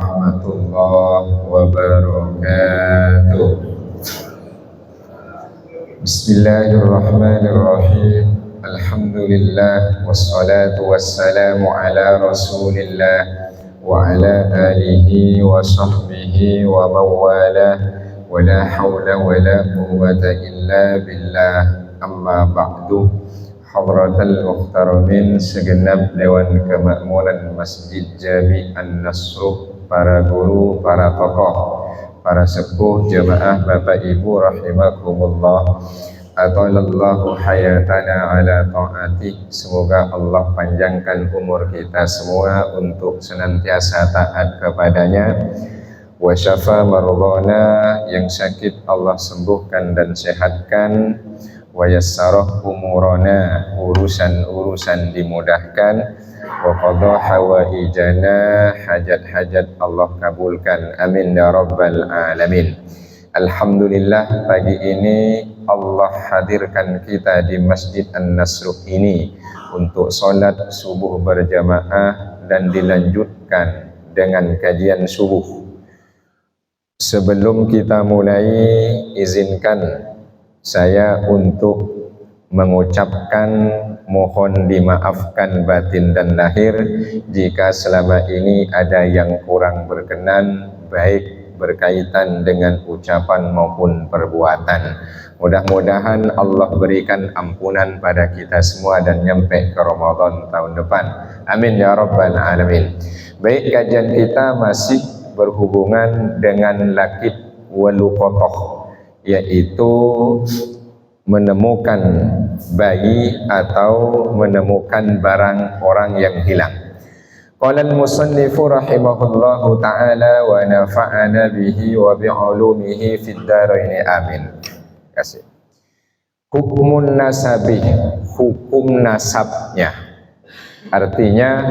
warahmatullahi wabarakatuh. Bismillahirrahmanirrahim. Alhamdulillah wassalatu wassalamu ala Rasulillah wa ala alihi wa sahbihi wa mawalah wa la hawla wa la quwwata illa billah. Amma ba'du. Hadratal muhtaramin, segenap Dewan Kemakmuran Masjid Jami An-Nasruh, para guru, para tokoh, para sepuh, jemaah, bapak ibu rahimakumullah. Atalallahu hayatana ala ta'atih. Semoga Allah panjangkan umur kita semua untuk senantiasa taat kepadanya. Wa syafa mardhana, yang sakit Allah sembuhkan dan sehatkan. Wa yassarah umurana, urusan-urusan dimudahkan. Wa qadha hawaijana, hajat-hajat Allah kabulkan. Amin ya rabbal alamin. Alhamdulillah, pagi ini Allah hadirkan kita di Masjid An-Nasruh ini untuk sholat subuh berjamaah dan dilanjutkan dengan kajian subuh. Sebelum kita mulai, izinkan saya untuk mengucapkan mohon dimaafkan batin dan lahir jika selama ini ada yang kurang berkenan, baik berkaitan dengan ucapan maupun perbuatan. Mudah-mudahan Allah berikan ampunan pada kita semua dan nyampe ke Ramadan tahun depan. Amin ya rabbal alamin. Baik, kajian kita masih berhubungan dengan lakit waluqotoh, yaitu menemukan bayi atau menemukan barang orang yang hilang. Qala al-musannifu rahimahullahu ta'ala wa nafa'ana bihi wa bi'ulumihi fid dharain amin. Kasih. Hukumun nasabi, hukum nasabnya. Artinya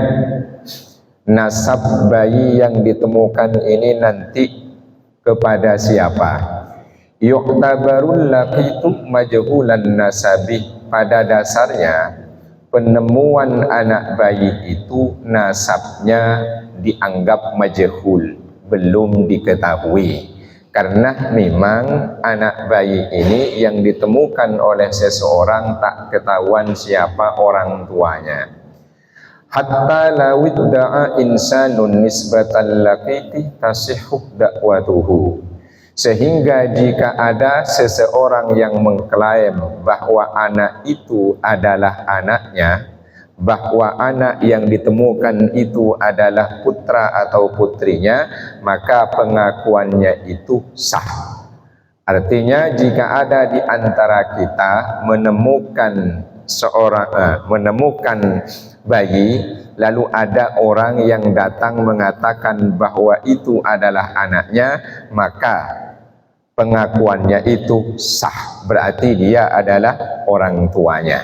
nasab bayi yang ditemukan ini nanti kepada siapa? Yu'tabarul laqitu majhulan nasabi. Pada dasarnya penemuan anak bayi itu nasabnya dianggap majhul, belum diketahui. Karena memang anak bayi ini yang ditemukan oleh seseorang tak ketahuan siapa orang tuanya. Hatta lawidda'a insanun nisbatan laqiti tasihhu da'watuhu. Sehingga jika ada seseorang yang mengklaim bahwa anak itu adalah anaknya, bahwa anak yang ditemukan itu adalah putra atau putrinya, maka pengakuannya itu sah. Artinya jika ada di antara kita menemukan menemukan bayi, lalu ada orang yang datang mengatakan bahwa itu adalah anaknya, maka pengakuannya itu sah, berarti dia adalah orang tuanya.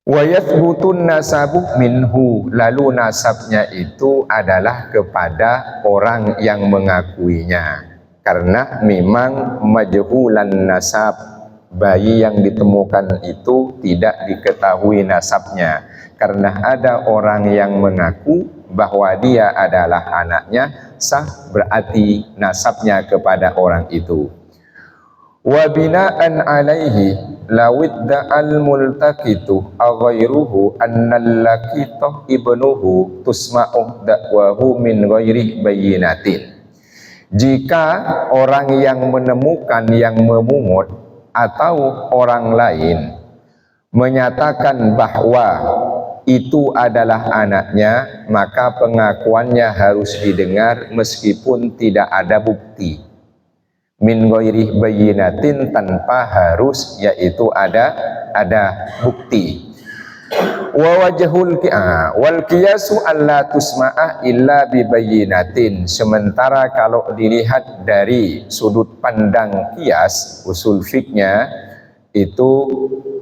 Wa yathbutun nasabu minhu, lalu nasabnya itu adalah kepada orang yang mengakuinya. Karena memang majhulan nasab, bayi yang ditemukan itu tidak diketahui nasabnya. Karena ada orang yang mengaku bahwa dia adalah anaknya, sah, berarti nasabnya kepada orang itu. Wa bina'an alaihi lawidda'al multaqitu aghairuhu annal laqita ibnuhu tusma'u da'wahu min ghairi bayyinatin. Jika orang yang menemukan, yang memungut, atau orang lain menyatakan bahwa itu adalah anaknya, maka pengakuannya harus didengar meskipun tidak ada bukti. Min ghairi bayyinatin, tanpa harus, yaitu ada bukti. Wa wajhul wal qiyasu alla tusma'ah illa bi bayyinatin. Sementara kalau dilihat dari sudut pandang qiyas, usul fiknya, itu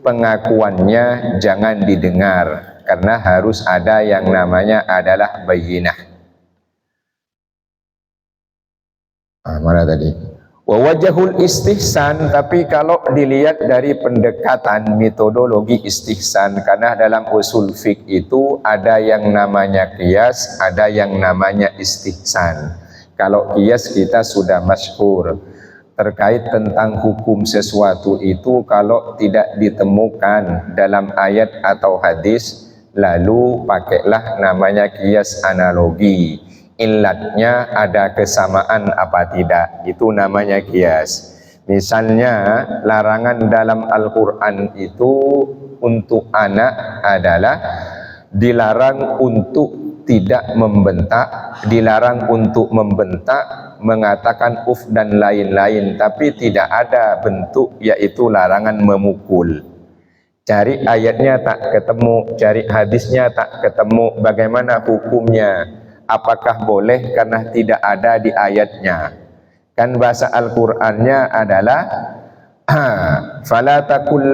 pengakuannya jangan didengar karena harus ada yang namanya adalah bayyinah. Mana tadi? Wa wajhul istihsan, tapi kalau dilihat dari pendekatan metodologi istihsan, karena dalam usul fiqh itu ada yang namanya qiyas, ada yang namanya istihsan. Kalau qiyas kita sudah masyhur terkait tentang hukum sesuatu itu kalau tidak ditemukan dalam ayat atau hadis, lalu pakailah namanya qiyas analogi. Ilatnya ada kesamaan apa tidak, itu namanya qiyas. Misalnya larangan dalam Al-Quran itu untuk anak adalah dilarang untuk tidak membentak, dilarang untuk membentak, mengatakan uf dan lain-lain, tapi tidak ada bentuk yaitu larangan memukul. Cari ayatnya tak ketemu, cari hadisnya tak ketemu, bagaimana hukumnya? Apakah boleh karena tidak ada di ayatnya? Kan bahasa Al-Qur'annya adalah fala taqul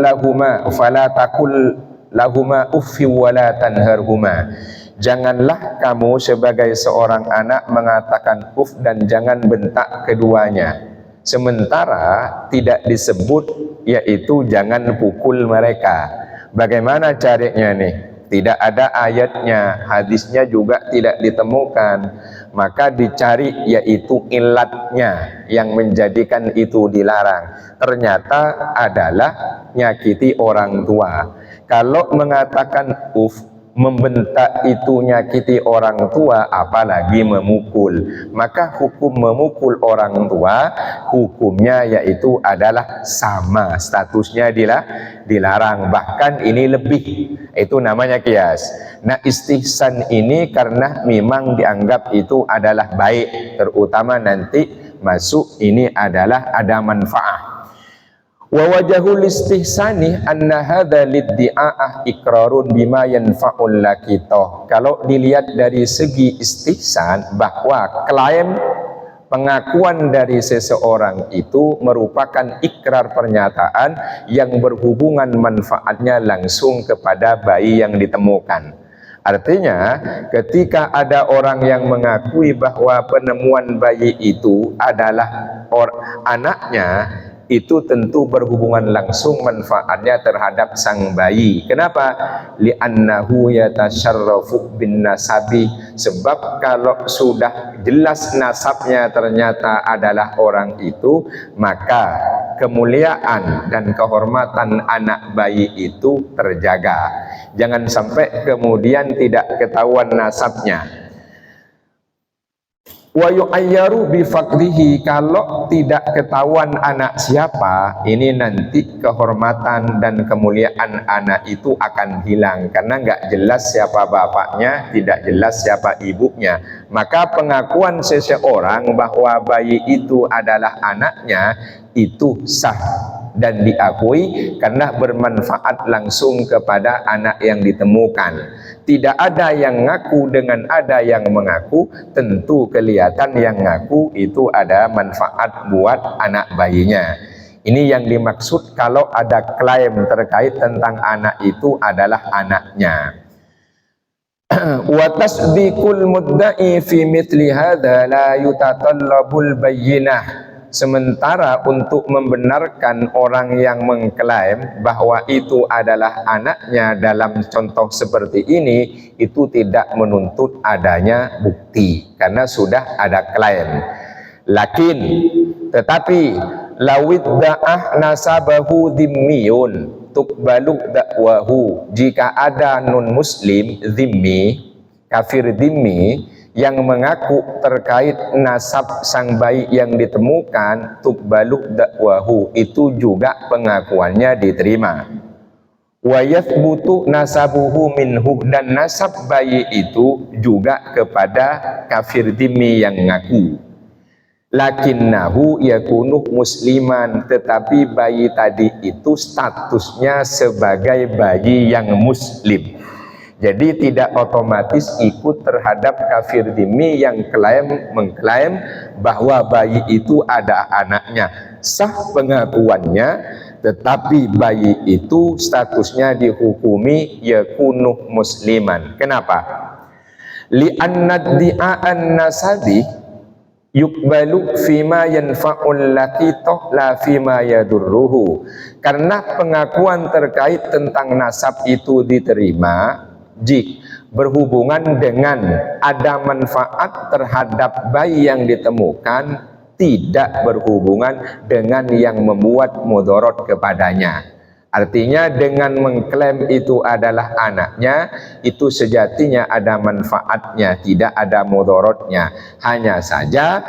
lahuma uffi wa la tanharhuma. Janganlah kamu sebagai seorang anak mengatakan uf dan jangan bentak keduanya. Sementara tidak disebut yaitu jangan pukul mereka. Bagaimana caranya nih? Tidak ada ayatnya, hadisnya juga tidak ditemukan, maka dicari yaitu ilatnya yang menjadikan itu dilarang. Ternyata adalah nyakiti orang tua. Kalau mengatakan membentak itu nyakiti orang tua, apalagi memukul, maka hukum memukul orang tua hukumnya yaitu adalah sama, statusnya dilarang, bahkan ini lebih, itu namanya qiyas. Nah istihsan ini karena memang dianggap itu adalah baik, terutama nanti masuk ini adalah ada manfaat. Wa wajhul istihsani anna hadza liddi'ah iqrarun bima yanfa'ul lakitoh. Kalau dilihat dari segi istihsan, bahwa klaim pengakuan dari seseorang itu merupakan ikrar pernyataan yang berhubungan manfaatnya langsung kepada bayi yang ditemukan. Artinya ketika ada orang yang mengakui bahwa penemuan bayi itu adalah anaknya, itu tentu berhubungan langsung manfaatnya terhadap sang bayi. Kenapa? Li'annahu yatasyarrafu bin nasabi. Sebab kalau sudah jelas nasabnya ternyata adalah orang itu, maka kemuliaan dan kehormatan anak bayi itu terjaga. Jangan sampai kemudian tidak ketahuan nasabnya. Wa yu'ayyaru bifaqdihi, kalau tidak ketahuan anak siapa, ini nanti kehormatan dan kemuliaan anak itu akan hilang karena nggak jelas siapa bapaknya, tidak jelas siapa ibunya. Maka pengakuan seseorang bahwa bayi itu adalah anaknya itu sah dan diakui karena bermanfaat langsung kepada anak yang ditemukan. Tidak ada yang ngaku dengan ada yang mengaku, tentu kelihatan yang ngaku itu ada manfaat buat anak bayinya. Ini yang dimaksud kalau ada klaim terkait tentang anak itu adalah anaknya. Wa tasdiqul mudda'i fi mithli hadza la yutatallabul bayyinah. Sementara untuk membenarkan orang yang mengklaim bahwa itu adalah anaknya dalam contoh seperti ini, itu tidak menuntut adanya bukti karena sudah ada klaim. Tetapi lawidda'ah nasabahu dhimmiyun tuqbalu da'wahu. Jika ada non muslim dhimmi, kafir dhimmi, yang mengaku terkait nasab sang bayi yang ditemukan, tuqbalu dakwahu, itu juga pengakuannya diterima. Wa yathbutu nasabuhu minhu, dan nasab bayi itu juga kepada kafir dhimmi yang ngaku. Lakinnahu yakunu musliman, tetapi bayi tadi itu statusnya sebagai bayi yang muslim. Jadi tidak otomatis ikut terhadap kafir dhimmi yang mengklaim bahwa bayi itu ada anaknya. Sah pengakuannya, tetapi bayi itu statusnya dihukumi yakunu musliman. Kenapa? Li'anna di'a'an nasabi yuqbalu fima yanfa'ul laqita la fima yadurruhu. Karena pengakuan terkait tentang nasab itu diterima jika berhubungan dengan ada manfaat terhadap bayi yang ditemukan, tidak berhubungan dengan yang membuat mudarat kepadanya. Artinya dengan mengklaim itu adalah anaknya, itu sejatinya ada manfaatnya, tidak ada mudaratnya. Hanya saja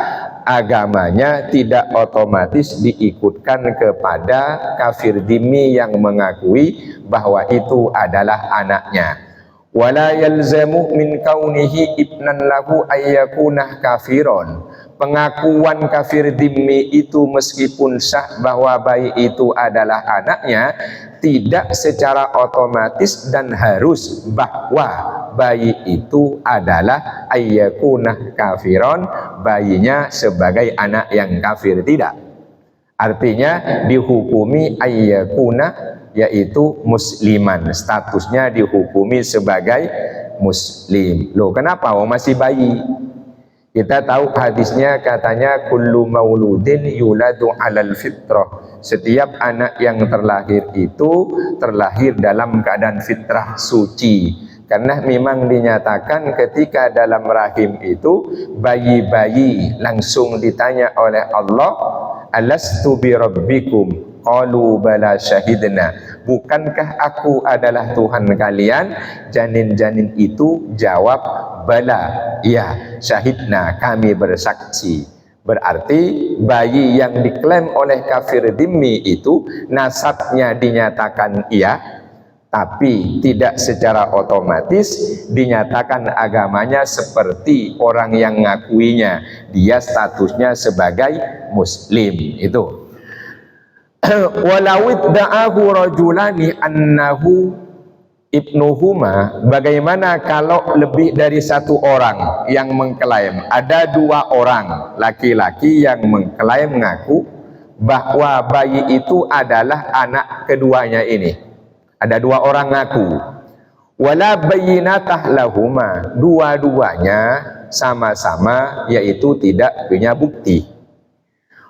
agamanya tidak otomatis diikutkan kepada kafir dhimmi yang mengakui bahwa itu adalah anaknya. Wala yalzamu min kaunihi ibnan lahu ayyakuna kafiron. Pengakuan kafir dhimmi itu meskipun sah bahwa bayi itu adalah anaknya, tidak secara otomatis dan harus bahwa bayi itu adalah ayyakuna kafiron, bayinya sebagai anak yang kafir, tidak. Artinya dihukumi ayyakuna, yaitu musliman, statusnya dihukumi sebagai muslim. Loh, kenapa? Oh, masih bayi. Kita tahu hadisnya, katanya kullu mauludin yuladu alal fitrah. Setiap anak yang terlahir itu terlahir dalam keadaan fitrah suci. Karena memang dinyatakan ketika dalam rahim itu bayi-bayi langsung ditanya oleh Allah, alastu bi rabbikum? Qalu bala syahidna. Bukankah aku adalah Tuhan kalian? Janin-janin itu jawab bala, ya, syahidna, kami bersaksi. Berarti bayi yang diklaim oleh kafir dhimmi itu nasabnya dinyatakan iya, tapi tidak secara otomatis dinyatakan agamanya seperti orang yang ngakuinya. Dia statusnya sebagai muslim. Itu walawid da'ahu rajulani annahu ibnuhuma. Bagaimana kalau lebih dari satu orang yang mengklaim? Ada dua orang laki-laki yang mengklaim, ngaku bahwa bayi itu adalah anak keduanya ini. Ada dua orang ngaku. Wala bayyinatah lahuma. Dua-duanya sama-sama yaitu tidak punya bukti.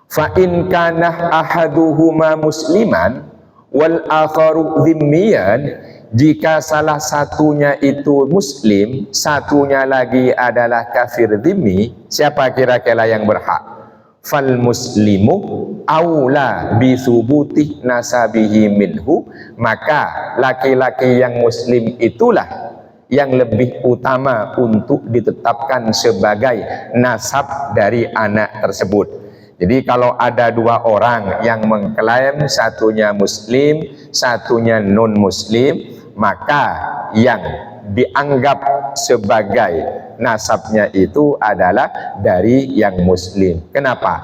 Fa in kana ahaduhuma musliman wal akharu dhimmiyan, jika salah satunya itu muslim, satunya lagi adalah kafir dhimmi, siapa kira-kira yang berhak? Fal muslimu aula bi thubuti nasabihi minhu, maka laki-laki yang muslim itulah yang lebih utama untuk ditetapkan sebagai nasab dari anak tersebut. Jadi kalau ada dua orang yang mengklaim, satunya muslim, satunya non muslim, maka yang dianggap sebagai nasabnya itu adalah dari yang muslim. Kenapa?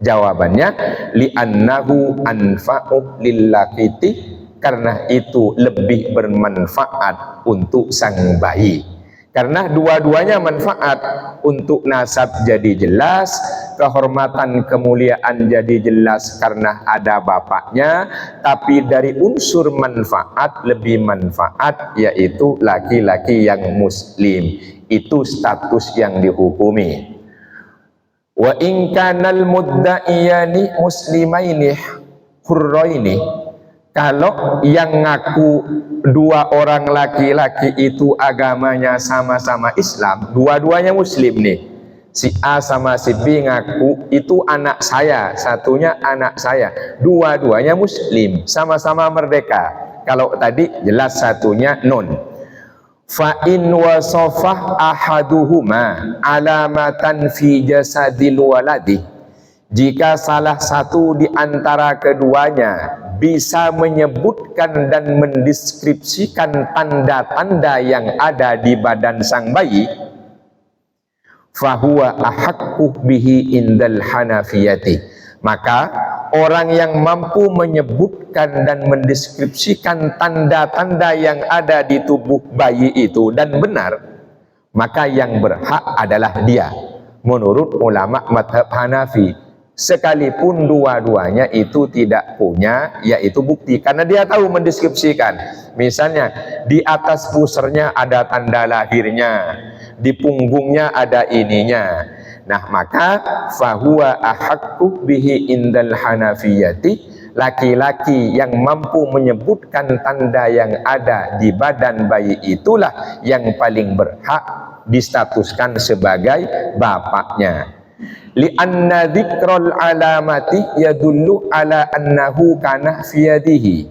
Jawabannya li'annahu anfa'u lillaqiti, karena itu lebih bermanfaat untuk sang bayi. Karena dua-duanya manfaat. Untuk nasab jadi jelas, kehormatan kemuliaan jadi jelas karena ada bapaknya, tapi dari unsur manfaat lebih manfaat, yaitu laki-laki yang muslim. Itu status yang dihukumi. Wa in kanal mudda'iyani muslimaini hurraini, kalau yang ngaku dua orang laki-laki itu agamanya sama-sama Islam, dua-duanya muslim nih, si A sama si B ngaku itu anak saya, satunya anak saya, dua-duanya muslim, sama-sama merdeka. Kalau tadi jelas satunya non. Fa in wasafah ahaduhuma alamatan fi jasadil waladi, jika salah satu di antara keduanya bisa menyebutkan dan mendeskripsikan tanda-tanda yang ada di badan sang bayi, fahuwa ahaqqu bihi indal hanafiyati, maka orang yang mampu menyebutkan dan mendeskripsikan tanda-tanda yang ada di tubuh bayi itu dan benar, maka yang berhak adalah dia menurut ulama madhab Hanafi, sekalipun dua-duanya itu tidak punya yaitu bukti, karena dia tahu mendeskripsikan. Misalnya di atas pusernya ada tanda lahirnya, di punggungnya ada ininya, Nah, maka fahuwa ahaqqu bihi indal hanafiyati, laki-laki yang mampu menyebutkan tanda yang ada di badan bayi itulah yang paling berhak distatuskan sebagai bapaknya. Li'anna dzikral alamati yadullu ala annahu kana fi yadihi.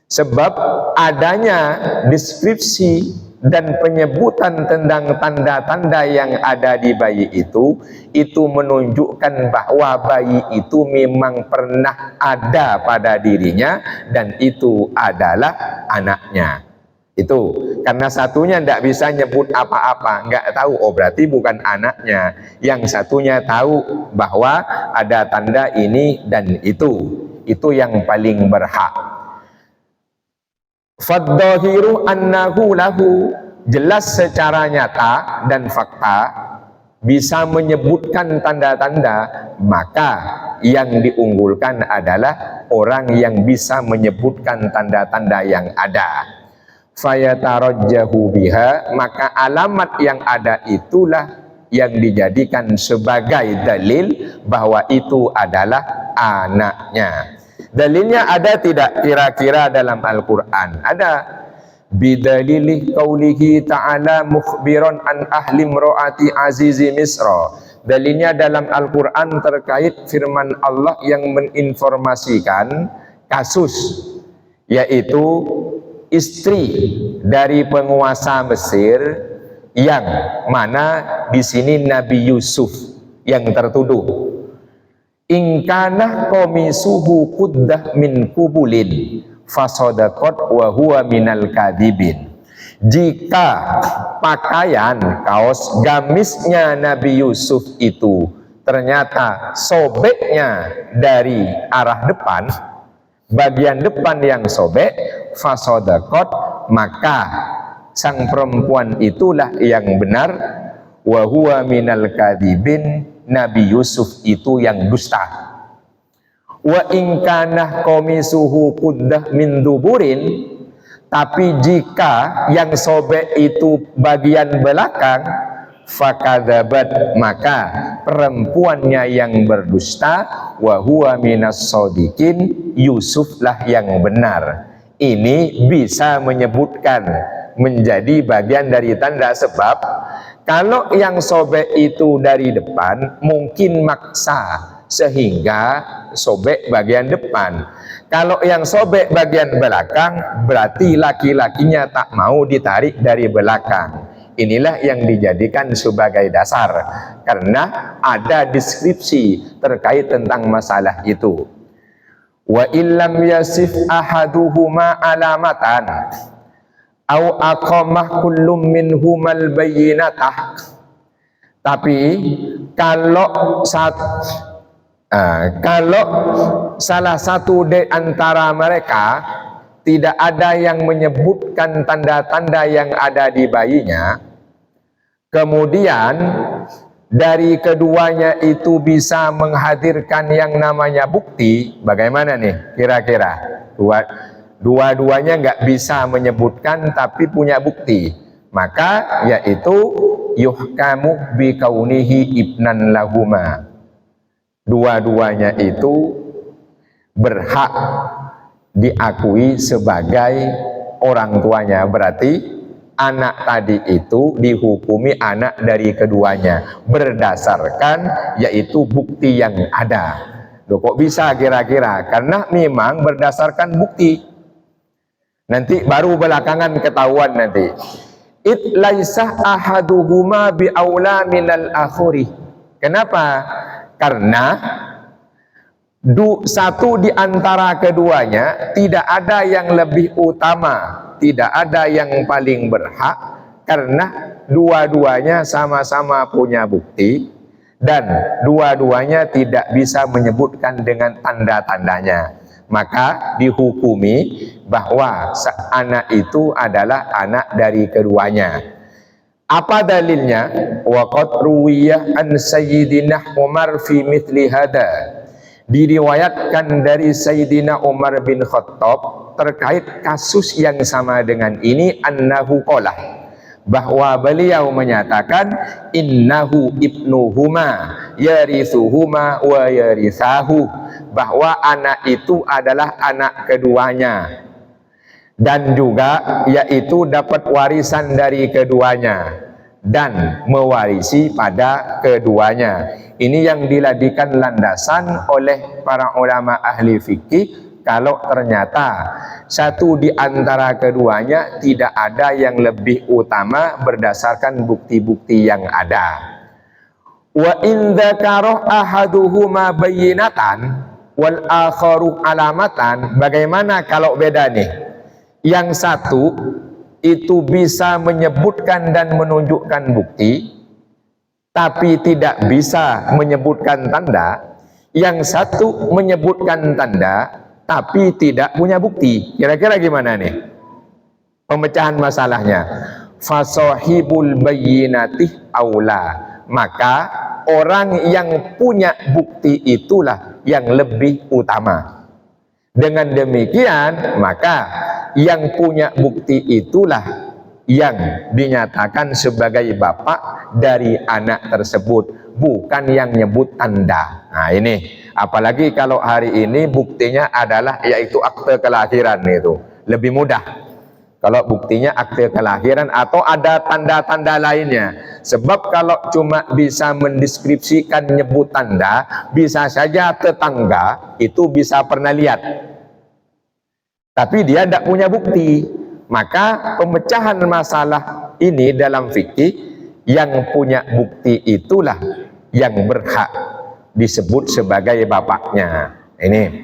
Sebab adanya deskripsi dan penyebutan tentang tanda-tanda yang ada di bayi itu menunjukkan bahwa bayi itu memang pernah ada pada dirinya dan itu adalah anaknya. Itu karena satunya tidak bisa nyebut apa-apa, nggak tahu, oh berarti bukan anaknya. Yang satunya tahu bahwa ada tanda ini dan itu yang paling berhak. Fadzahiru annahu lahu, jelas secara nyata dan fakta bisa menyebutkan tanda-tanda, maka yang diunggulkan adalah orang yang bisa menyebutkan tanda-tanda yang ada. Fayatarajjahu biha, maka alamat yang ada itulah yang dijadikan sebagai dalil bahwa itu adalah anaknya. Dalilnya ada tidak kira-kira dalam Al-Quran? Ada. Bidalili qawlihi ta'ala mukhbiran an ahli mro'ati azizi misra. Dalilnya dalam Al-Quran terkait firman Allah yang menginformasikan kasus, yaitu istri dari penguasa Mesir yang mana di sini Nabi Yusuf yang tertuduh. Ingkanah komisuhu kuddah min kubulin fasodakot wa huwa minal kadibin. Jika pakaian kaos gamisnya Nabi Yusuf itu ternyata sobeknya dari arah depan, bagian depan yang sobek, fasodakot, maka sang perempuan itulah yang benar, wa huwa minal kadibin, Nabi Yusuf itu yang dusta. Wa ingkanah komisuhu kuddah min duburin, tapi jika yang sobek itu bagian belakang, fakadzabat, maka perempuannya yang berdusta, wa huwa minas shodiqin, Yusuflah yang benar. Ini bisa menyebutkan menjadi bagian dari tanda, sebab kalau yang sobek itu dari depan mungkin maksa sehingga sobek bagian depan. Kalau yang sobek bagian belakang berarti laki-lakinya tak mau ditarik dari belakang. Inilah yang dijadikan sebagai dasar karena ada deskripsi terkait tentang masalah itu. Wa illam yasif ahaduhuma alamatan au aqamah kullum minhumal bayyinatah. Tapi kalau salah satu di antara mereka tidak ada yang menyebutkan tanda-tanda yang ada di bayinya, kemudian dari keduanya itu bisa menghadirkan yang namanya bukti, bagaimana nih kira-kira? Dua-duanya nggak bisa menyebutkan tapi punya bukti, maka yaitu yuhkamu bi kaunihi ibnan lahuma. Dua-duanya itu berhak diakui sebagai orang tuanya, berarti anak tadi itu dihukumi anak dari keduanya berdasarkan yaitu bukti yang ada. Loh, kok bisa kira-kira? Karena memang berdasarkan bukti. Nanti baru belakangan ketahuan nanti. It laisah ahaduhuma bi aula minal akhuri. Kenapa? Karena satu di antara keduanya tidak ada yang lebih utama, tidak ada yang paling berhak, karena dua-duanya sama-sama punya bukti dan dua-duanya tidak bisa menyebutkan dengan tanda-tandanya. Maka dihukumi bahwa anak itu adalah anak dari keduanya. Apa dalilnya? Waqad ruwiyah an Sayyidina Umar fi mithli hada. Diriwayatkan dari Sayyidina Umar bin Khattab terkait kasus yang sama dengan ini, annahu qala, bahwa beliau menyatakan innahu ibnuhuma yarithuhuma wa yarithahu, bahwa anak itu adalah anak keduanya dan juga yaitu dapat warisan dari keduanya dan mewarisi pada keduanya. Ini yang diladikan landasan oleh para ulama ahli fikih kalau ternyata satu di antara keduanya tidak ada yang lebih utama berdasarkan bukti-bukti yang ada. Wa in dzakara ahaduhuma bayyinatan wal akharu alamatan, bagaimana kalau beda nih? Yang satu itu bisa menyebutkan dan menunjukkan bukti tapi tidak bisa menyebutkan tanda. Yang satu menyebutkan tanda tapi tidak punya bukti. Kira-kira gimana nih pemecahan masalahnya? Fasahibul bayyinati aula, maka orang yang punya bukti itulah yang lebih utama. Dengan demikian maka yang punya bukti itulah yang dinyatakan sebagai bapak dari anak tersebut, bukan yang nyebut tanda. Nah ini, apalagi kalau hari ini buktinya adalah yaitu akte kelahiran, itu lebih mudah kalau buktinya akte kelahiran atau ada tanda-tanda lainnya. Sebab kalau cuma bisa mendeskripsikan nyebut tanda, bisa saja tetangga itu bisa pernah lihat tapi dia tidak punya bukti. Maka pemecahan masalah ini dalam fikih, yang punya bukti itulah yang berhak disebut sebagai bapaknya. Ini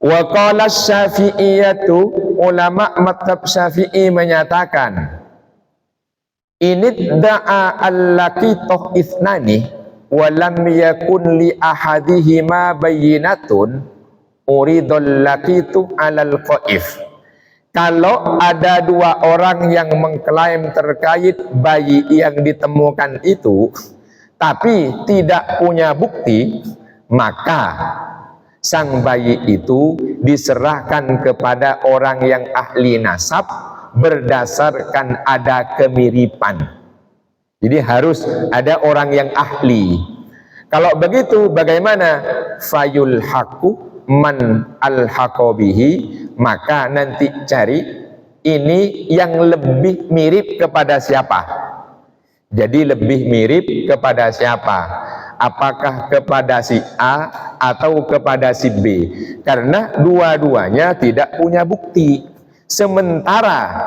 wa qala Syafi'iyatu, ulama mazhab Syafi'i menyatakan ini da'a al-laqitoh ithnani wa lam yakun li ahadihima bayyinatun uridul laqitu alal qaif. Kalau ada dua orang yang mengklaim terkait bayi yang ditemukan itu tapi tidak punya bukti, maka sang bayi itu diserahkan kepada orang yang ahli nasab berdasarkan ada kemiripan. Jadi harus ada orang yang ahli. Kalau begitu bagaimana? Fayul haqqu man al-haqobihi, maka nanti cari ini yang lebih mirip kepada siapa. Jadi lebih mirip kepada siapa? Apakah kepada si A atau kepada si B? Karena dua-duanya tidak punya bukti. Sementara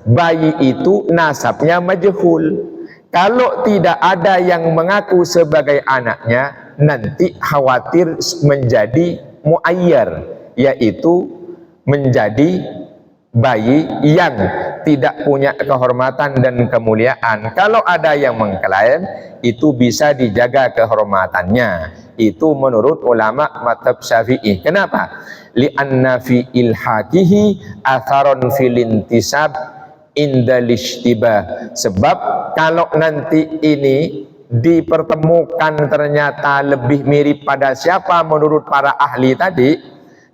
bayi itu nasabnya majhul. Kalau tidak ada yang mengaku sebagai anaknya, nanti khawatir menjadi muayyar, yaitu menjadi bayi yang tidak punya kehormatan dan kemuliaan. Kalau ada yang mengklaim, itu bisa dijaga kehormatannya. Itu menurut ulama mazhab Syafi'i. Kenapa? Li'anna fi ilhaqihi atharon fil intisab indal ishtibah. Sebab kalau nanti ini dipertemukan ternyata lebih mirip pada siapa menurut para ahli tadi,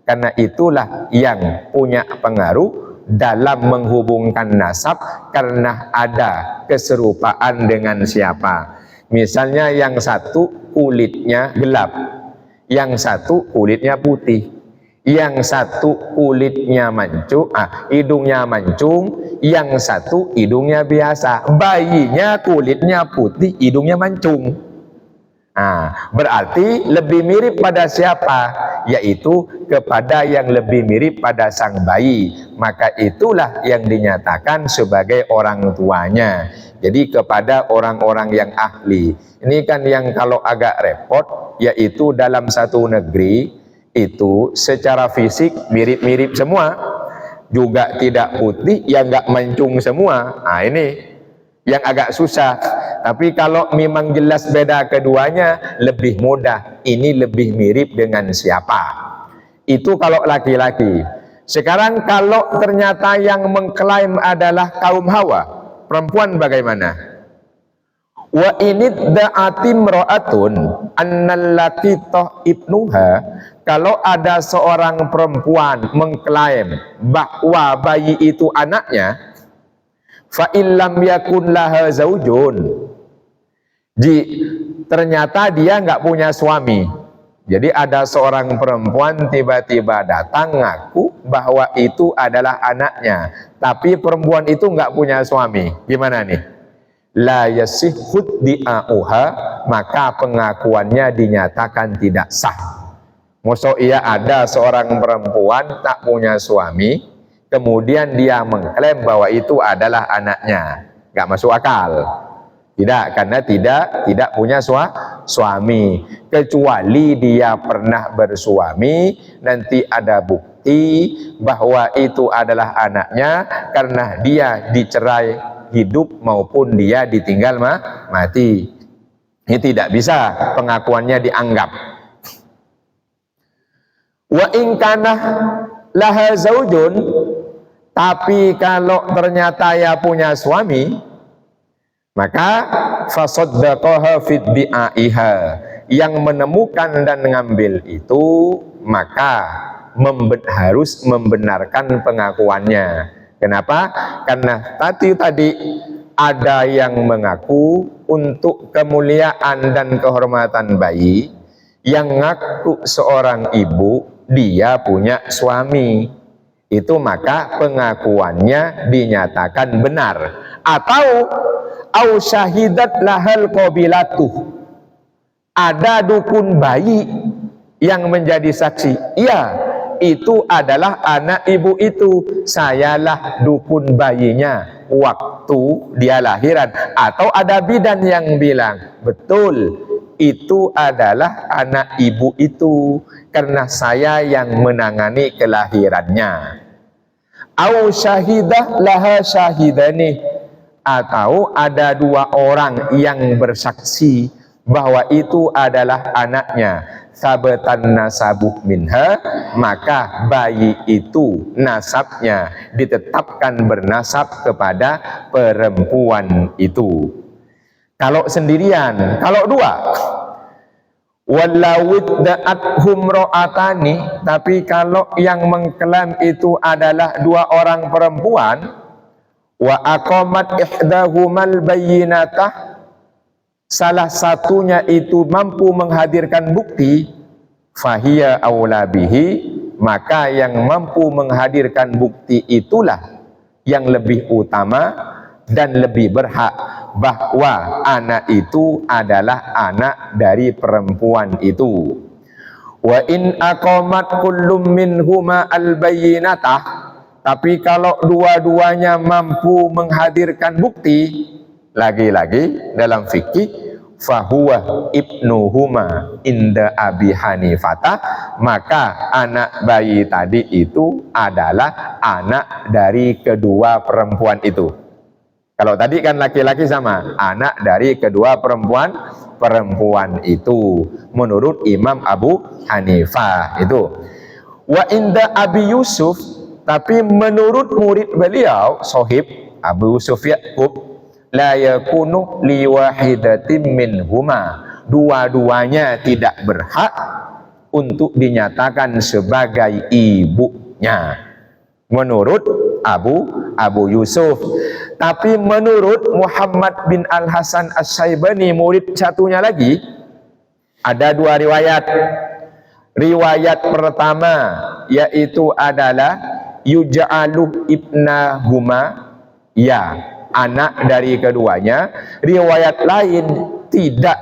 karena itulah yang punya pengaruh dalam menghubungkan nasab, karena ada keserupaan dengan siapa. Misalnya yang satu kulitnya gelap, yang satu kulitnya putih, yang satu kulitnya mancung, hidungnya mancung, yang satu hidungnya biasa. Bayinya kulitnya putih, hidungnya mancung. Berarti lebih mirip pada siapa? Yaitu kepada yang lebih mirip pada sang bayi. Maka itulah yang dinyatakan sebagai orang tuanya. Jadi kepada orang-orang yang ahli. Ini kan yang kalau agak repot, yaitu dalam satu negeri itu secara fisik mirip-mirip semua, juga tidak putih, yang nggak mancung semua. Ini yang agak susah. Tapi kalau memang jelas beda keduanya, lebih mudah. Ini lebih mirip dengan siapa. Itu kalau laki-laki. Sekarang kalau ternyata yang mengklaim adalah kaum Hawa, perempuan bagaimana? Wa inid da'atim ro'atun annal laqitoh ibnuha, kalau ada seorang perempuan mengklaim bahwa bayi itu anaknya, Fa illam yakun laha zaujun. Ternyata dia nggak punya suami. Jadi ada seorang perempuan tiba-tiba datang ngaku bahwa itu adalah anaknya, tapi perempuan itu nggak punya suami. Gimana nih? La yasihhud di'auha, maka pengakuannya dinyatakan tidak sah. Mosok iya ada seorang perempuan tak punya suami, kemudian dia mengklaim bahwa itu adalah anaknya. Nggak masuk akal. Tidak, karena tidak punya suami. Kecuali dia pernah bersuami, nanti ada bukti bahwa itu adalah anaknya karena dia dicerai hidup maupun dia ditinggal mati. Ini tidak bisa pengakuannya dianggap. Wa in kana laha zaujun, tapi kalau ternyata ya punya suami, maka fasaddaqaha fid bi'aiha, yang menemukan dan mengambil itu maka harus membenarkan pengakuannya. Kenapa? Karena tadi ada yang mengaku untuk kemuliaan dan kehormatan bayi, yang ngaku seorang ibu dia punya suami, itu maka pengakuannya dinyatakan benar. Atau au syahidat lahal qabilatuh, ada dukun bayi yang menjadi saksi, iya itu adalah anak ibu itu, sayalah dukun bayinya waktu dia lahiran. Atau ada bidan yang bilang betul itu adalah anak ibu itu karena saya yang menangani kelahirannya. Au syahidah laha syahidani, atau ada dua orang yang bersaksi bahwa itu adalah anaknya, sabatan nasabuh minha, maka bayi itu nasabnya ditetapkan bernasab kepada perempuan itu. Kalau sendirian, kalau dua, walawid da'athum ro'atani, tapi kalau yang mengklaim itu adalah dua orang perempuan, wa aqamat ihdahumal bayyinatah, salah satunya itu mampu menghadirkan bukti, fahiya aula bihi, maka yang mampu menghadirkan bukti itulah yang lebih utama dan lebih berhak bahwa anak itu adalah anak dari perempuan itu. Wa in aqamat kullum minhuma al-bayyinatah, tapi kalau dua-duanya mampu menghadirkan bukti, lagi-lagi dalam fikih, fahuwa ibnuhuma inda Abi Hanifah, maka anak bayi tadi itu adalah anak dari kedua perempuan itu. Kalau tadi kan laki-laki sama, anak dari kedua perempuan itu menurut Imam Abu Hanifah itu. Wa inda Abi Yusuf, tapi menurut murid beliau Sohib Abu Yusuf Ya'qub, la yakunu liwahidatin minhuma, dua-duanya tidak berhak untuk dinyatakan sebagai ibunya menurut Abu Yusuf. Tapi menurut Muhammad bin Al-Hasan As-Saibani, murid satunya lagi, ada dua riwayat. Riwayat pertama yaitu adalah yuja'alu ibnahuma, ya anak dari keduanya. Riwayat lain tidak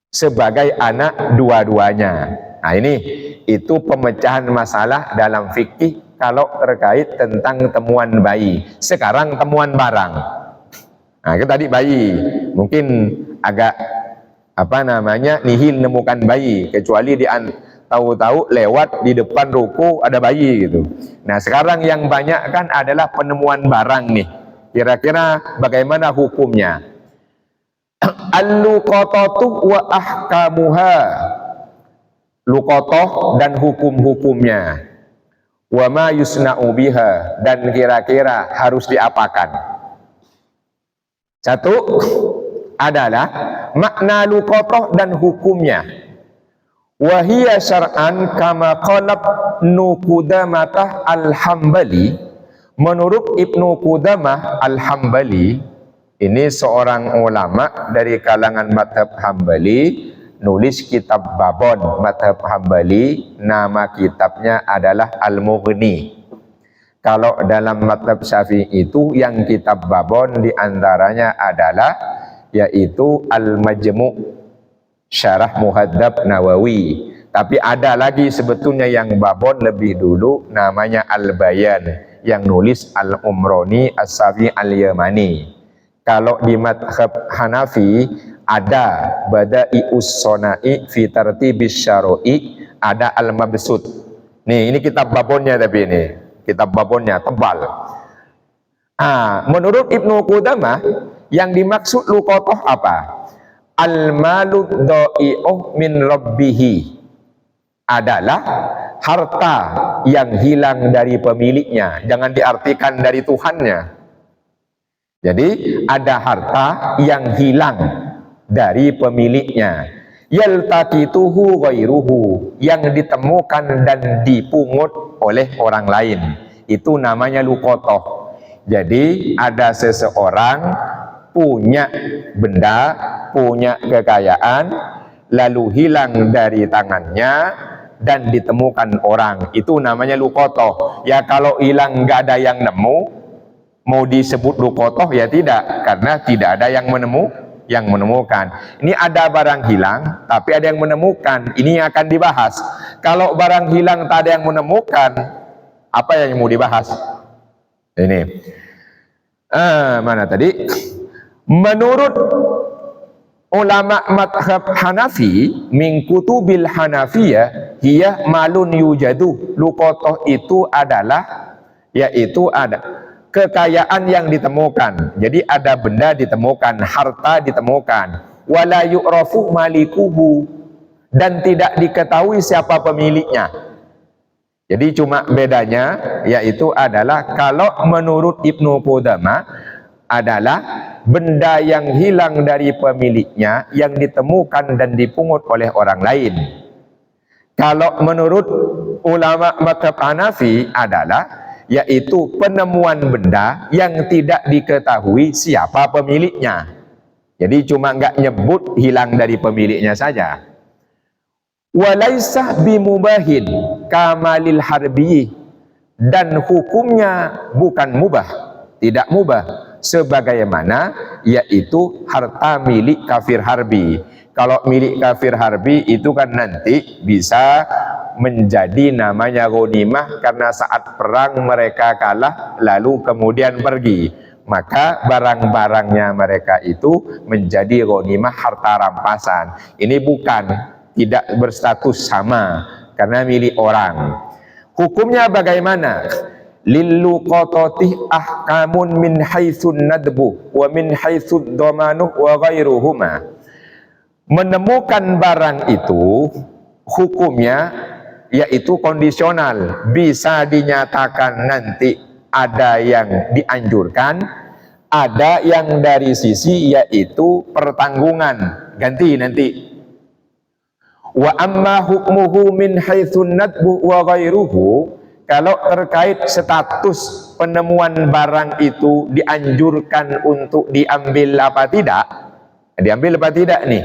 sebagai anak dua-duanya. Nah ini, itu pemecahan masalah dalam fikih kalau terkait tentang temuan bayi. Sekarang temuan barang. Nah itu tadi bayi, mungkin agak nihil nemukan bayi, kecuali tahu-tahu lewat di depan ruko ada bayi gitu. Nah sekarang yang banyak kan adalah penemuan barang nih. Kira-kira bagaimana hukumnya? Al-luqatatu wa ahkamuha, luqatah dan hukum-hukumnya. Wa ma yusna'u biha, dan kira-kira harus diapakan. Satu adalah makna luqatah dan hukumnya. Wa hiya syar'an kama qalab Nuqudamah al-Hambali, Menurut Ibnu Qudamah Al-Hambali, ini seorang ulama dari kalangan madhab Hambali, nulis kitab babon madhab Hambali, nama kitabnya adalah Al-Mughni. Kalau dalam madhab Syafi'i itu yang kitab babon diantaranya adalah yaitu Al-Majmu' Syarah Muhadzab Nawawi. Tapi ada lagi sebetulnya yang babon lebih dulu, namanya Al-Bayan, yang nulis Al-Umroni As-Safi Al-Yamani. Kalau di madhab Hanafi ada Bada'ius Sona'i fi Tartibis Syaroi, ada Al-Mabsut. Nih, ini kitab babonnya, tapi ini kitab babonnya tebal. Menurut Ibnu Qudamah, yang dimaksud luqatah apa? Al-malu dha'i'uh min rabbihi, adalah harta yang hilang dari pemiliknya. Jangan diartikan dari Tuhannya. Jadi ada harta yang hilang dari pemiliknya. Yaltaqituhu ghairuhu, yang ditemukan dan dipungut oleh orang lain. Itu namanya luqatah. Jadi ada seseorang punya benda, punya kekayaan, lalu hilang dari tangannya dan ditemukan orang, itu namanya luqatah. Ya kalau hilang nggak ada yang nemu, mau disebut luqatah ya tidak, karena tidak ada yang menemukan. Ini ada barang hilang tapi ada yang menemukan, ini yang akan dibahas. Kalau barang hilang tak ada yang menemukan, apa yang mau dibahas? Ini mana tadi? Menurut ulama madhab Hanafi, min kutubil Hanafiyah hiya malun yujadu. Luqatah itu adalah, yaitu ada kekayaan yang ditemukan. Jadi ada benda ditemukan, harta ditemukan, wala yu'rafu malikuhu, dan tidak diketahui siapa pemiliknya. Jadi cuma bedanya yaitu adalah kalau menurut Ibnu Qudamah adalah benda yang hilang dari pemiliknya yang ditemukan dan dipungut oleh orang lain. Kalau menurut ulama madhab Hanafi adalah yaitu penemuan benda yang tidak diketahui siapa pemiliknya. Jadi cuma nggak nyebut hilang dari pemiliknya saja. Walaisah bimubahin kamalil harbi, dan hukumnya bukan mubah, tidak mubah, sebagaimana yaitu harta milik kafir harbi. Kalau milik kafir harbi itu kan nanti bisa menjadi namanya ghanimah, karena saat perang mereka kalah lalu kemudian pergi, maka barang-barangnya mereka itu menjadi ghanimah, harta rampasan. Ini bukan, tidak berstatus sama karena milik orang. Hukumnya bagaimana? Lilluqatati ahkamun min haitsun nadbu wa min haitsun dhamanu wa ghairuhuma. Menemukan barang itu hukumnya yaitu kondisional, bisa dinyatakan nanti ada yang dianjurkan, ada yang dari sisi yaitu pertanggungan, ganti nanti. Wa amma hukmuhu min haitsun nadbu wa ghairuhu, kalau terkait status penemuan barang itu dianjurkan untuk diambil apa tidak, diambil apa tidak nih,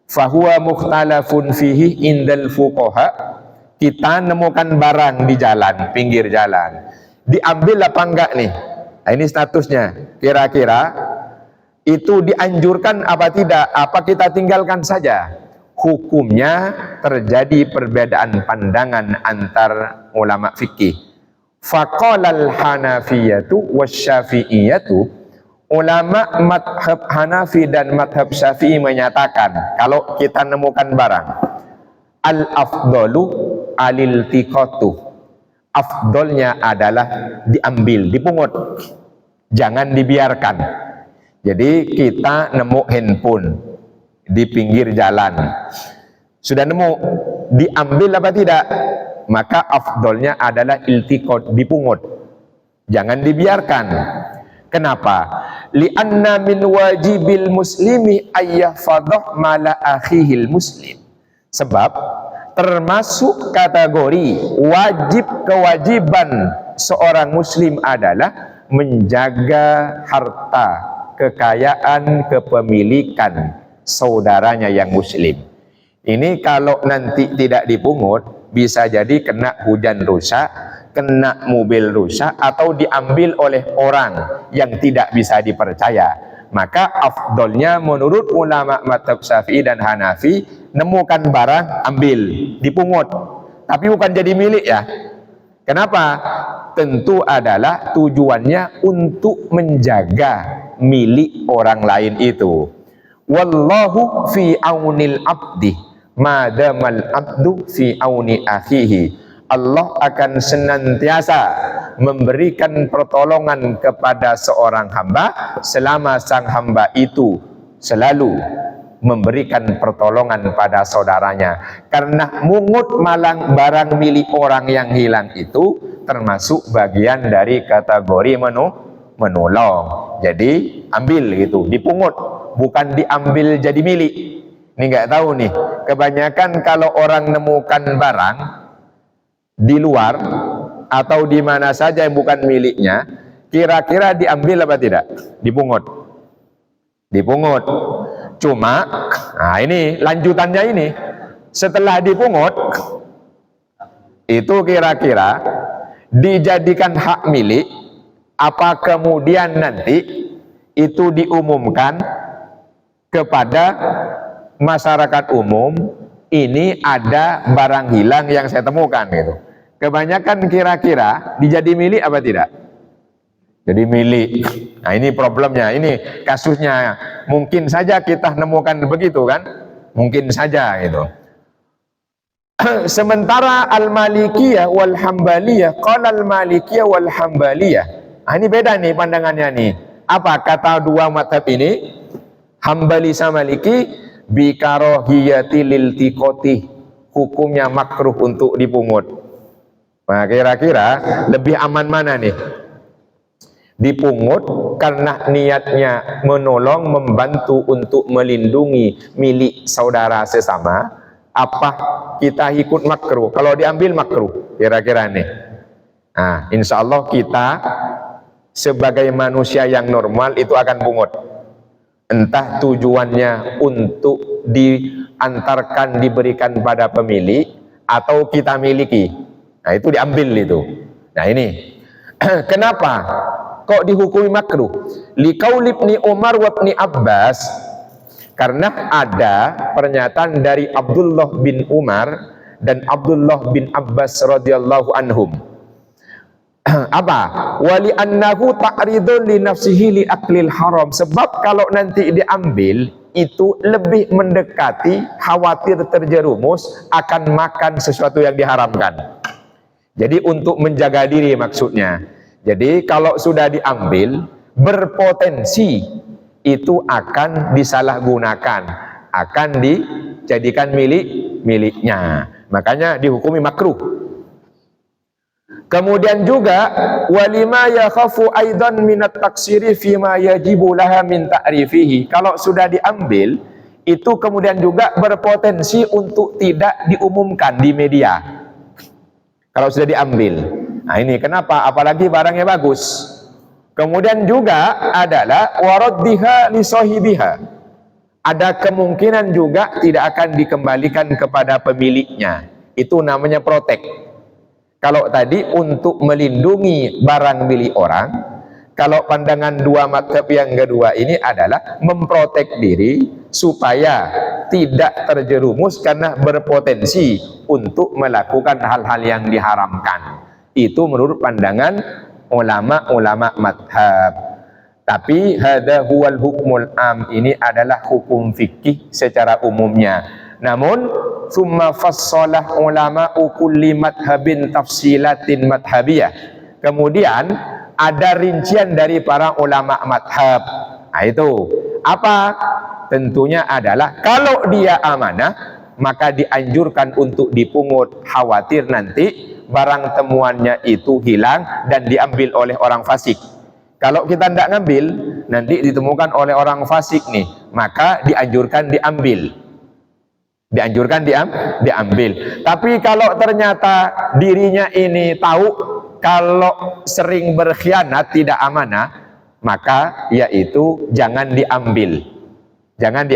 fahuwa mukhtalafun fihi indal fuqaha. Kita nemukan barang di jalan, pinggir jalan, diambil apa enggak nih? Nah, ini statusnya, kira-kira itu dianjurkan apa tidak, apa kita tinggalkan saja? Hukumnya terjadi perbedaan pandangan antar ulama fikih. Faqalal hanafiyatu wasyafi'iyatu, ulama madhab Hanafi dan madhab Syafi'i menyatakan kalau kita nemukan barang, al-afdalu aliltiqatu, afdolnya adalah diambil, dipungut, jangan dibiarkan. Jadi kita nemu handphone di pinggir jalan, sudah nemu, diambil apa tidak? Maka afdolnya adalah iltiqat, dipungut, jangan dibiarkan. Kenapa? Li'anna min wajibil muslimi ayyahfadah mala akhihil muslim. Sebab termasuk kategori wajib, kewajiban seorang muslim adalah menjaga harta, kekayaan, kepemilikan saudaranya yang muslim. Ini kalau nanti tidak dipungut, bisa jadi kena hujan rusak, kena mobil rusak, atau diambil oleh orang yang tidak bisa dipercaya. Maka afdolnya menurut ulama mazhab Syafi'i dan Hanafi, nemukan barang, ambil, dipungut, tapi bukan jadi milik ya. Kenapa? Tentu adalah tujuannya untuk menjaga milik orang lain itu. Wallahu fi aunil abdi madamal abdu fi auni akhihi. Allah akan senantiasa memberikan pertolongan kepada seorang hamba selama sang hamba itu selalu memberikan pertolongan pada saudaranya. Karena mungut malang barang milik orang yang hilang itu termasuk bagian dari kategori menolong. Jadi ambil gitu, dipungut, bukan diambil jadi milik. Ini nggak tahu nih, kebanyakan kalau orang nemukan barang di luar atau di mana saja yang bukan miliknya, kira-kira diambil apa tidak? Dipungut. Dipungut. Cuma, nah ini lanjutannya ini, setelah dipungut, itu kira-kira dijadikan hak milik, apa kemudian nanti itu diumumkan kepada masyarakat umum, ini ada barang hilang yang saya temukan gitu. Kebanyakan kira-kira dijadi milik apa tidak? Jadi milik. Nah ini problemnya, ini kasusnya. Mungkin saja kita nemukan begitu kan? Mungkin saja gitu. Sementara Al-Malikiyah wal Hambaliyah, qala Al-Malikiyah wal Hambaliyah. Nah ini beda nih pandangannya nih. Apa kata dua mazhab ini? Hambali sama Maliki, bikarohiyati lil tikoti, hukumnya makruh untuk dipungut. Nah kira-kira lebih aman mana nih? Dipungut karena niatnya menolong, membantu untuk melindungi milik saudara sesama, apa kita ikut makruh? Kalau diambil makruh, kira-kira nih. Nah, insya Allah kita sebagai manusia yang normal itu akan pungut. Entah tujuannya untuk diantarkan, diberikan pada pemilik, atau kita miliki. Nah itu diambil itu. Nah ini kenapa kok dihukumi makruh? Liqauli Ibnu Umar wa Ibnu Abbas, karena ada pernyataan dari Abdullah bin Umar dan Abdullah bin Abbas radhiyallahu anhum. Apa? Wali annahu ta'ridun li nafsihi li aklil haram. Sebab kalau nanti diambil itu lebih mendekati, khawatir terjerumus akan makan sesuatu yang diharamkan. Jadi untuk menjaga diri maksudnya. Jadi kalau sudah diambil, berpotensi itu akan disalahgunakan, akan dijadikan miliknya. Makanya dihukumi makruh. Kemudian juga walima yakhafu aidan minat taksiri fima yajibu laha min ta'rifihi. Kalau sudah diambil, itu kemudian juga berpotensi untuk tidak diumumkan di media. Kalau sudah diambil. Nah ini kenapa? Apalagi barangnya bagus. Kemudian juga adalah waraddiha li sahibiha. Ada kemungkinan juga tidak akan dikembalikan kepada pemiliknya. Itu namanya protek. Kalau tadi untuk melindungi barang milik orang, kalau pandangan dua mazhab yang kedua ini adalah memprotek diri supaya tidak terjerumus karena berpotensi untuk melakukan hal-hal yang diharamkan. Itu menurut pandangan ulama-ulama madhab. Tapi hadza huwal hukmul am, ini adalah hukum fikih secara umumnya. Namun summa fassalah ulama'u kulli madhabin tafsilatin madhabiyah. Kemudian ada rincian dari para ulama madhab. Nah itu apa? Tentunya adalah kalau dia amanah maka dianjurkan untuk dipungut, khawatir nanti barang temuannya itu hilang dan diambil oleh orang fasik. Kalau kita tidak ngambil, nanti ditemukan oleh orang fasik nih, maka dianjurkan diambil. Dianjurkan diambil. Tapi kalau ternyata dirinya ini tahu Kalau sering berkhianat, tidak amanah, maka yaitu jangan diambil. Jangan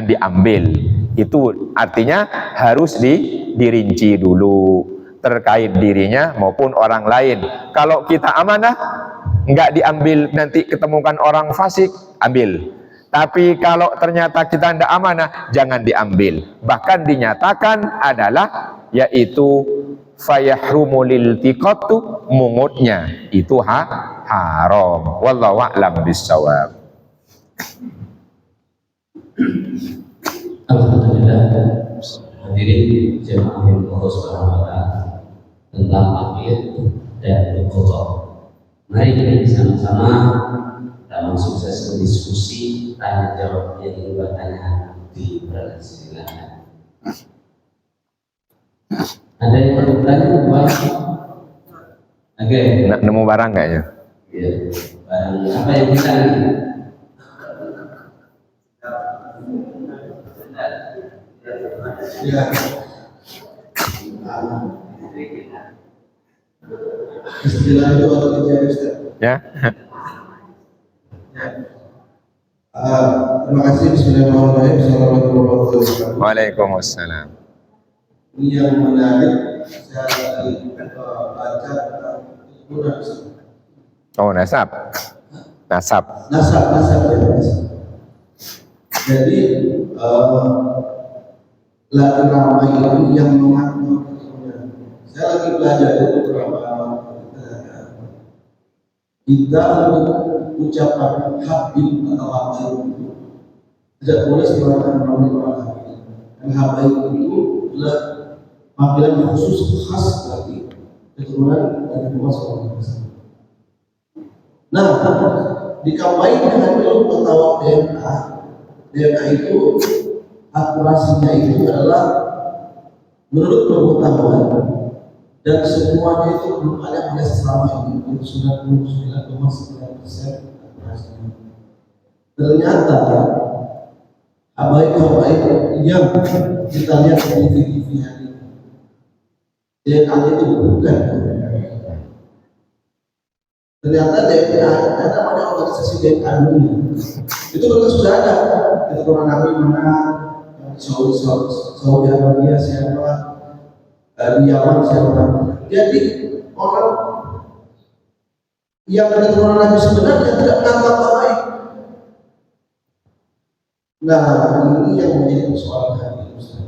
diambil. Itu artinya harus dirinci dulu terkait dirinya maupun orang lain. Kalau kita amanah, nggak diambil, nanti ketemukan orang fasik, ambil. Tapi kalau ternyata kita tidak amanah, jangan diambil. Bahkan dinyatakan adalah yaitu fayahrumu liltiqatu, mungutnya itu haram. Wallahu a'lam bissawab. Alhamdulillah, hadirin jemaah yang Allah Subhanahu wa taala, tentang akhir dan qada. Mari kita sama-sama dalam sukses diskusi tanya jawab yang ingin bertanya di persidangan. Ada yang mau bertanya? Oke. Nemu barang nggak ya? Iya. Barang apa yang kita ini? Ya. Istilah itu atau dijari Ustaz? Ya. Terima kasih. Bismillahirrahmanirrahim. Assalamualaikum warahmatullahi wabarakatuh. Waalaikumsalam. Ini yang menarik, saya lagi baca tentang ilmu nasab. Oh, nasab. Nasab ya, nasab. Jadi lagi ramai ini yang mengaku keturunan. Saya lagi belajar itu beberapa kita untuk ucapan habib atau habaib tidak boleh sembarangan melalui orang habib. Dan habaib itu adalah panggilan khusus khas bagi keturunan dari Muhammad SAW. Nah, dikawai dengan ilmu pengetahuan DNA. DNA itu akurasinya itu adalah menurut pengetahuan, dan semuanya itu belum ada pada selama ini, itu sudah 99,9% akurasinya. Ternyata habaib yang kita lihat di TV hari ini, DNA itu bukan. Ternyata DNA ada namanya organisasi DNA dunia. Itu kan sudah ada. Keturunan Nabi mana, Saudi Arabia siapa, di Yaman siapa. Jadi orang yang keturunan Nabi sebenarnya tidak menganggap baik. Nah, ini yang menjadi persoalan hari ini, Ustaz.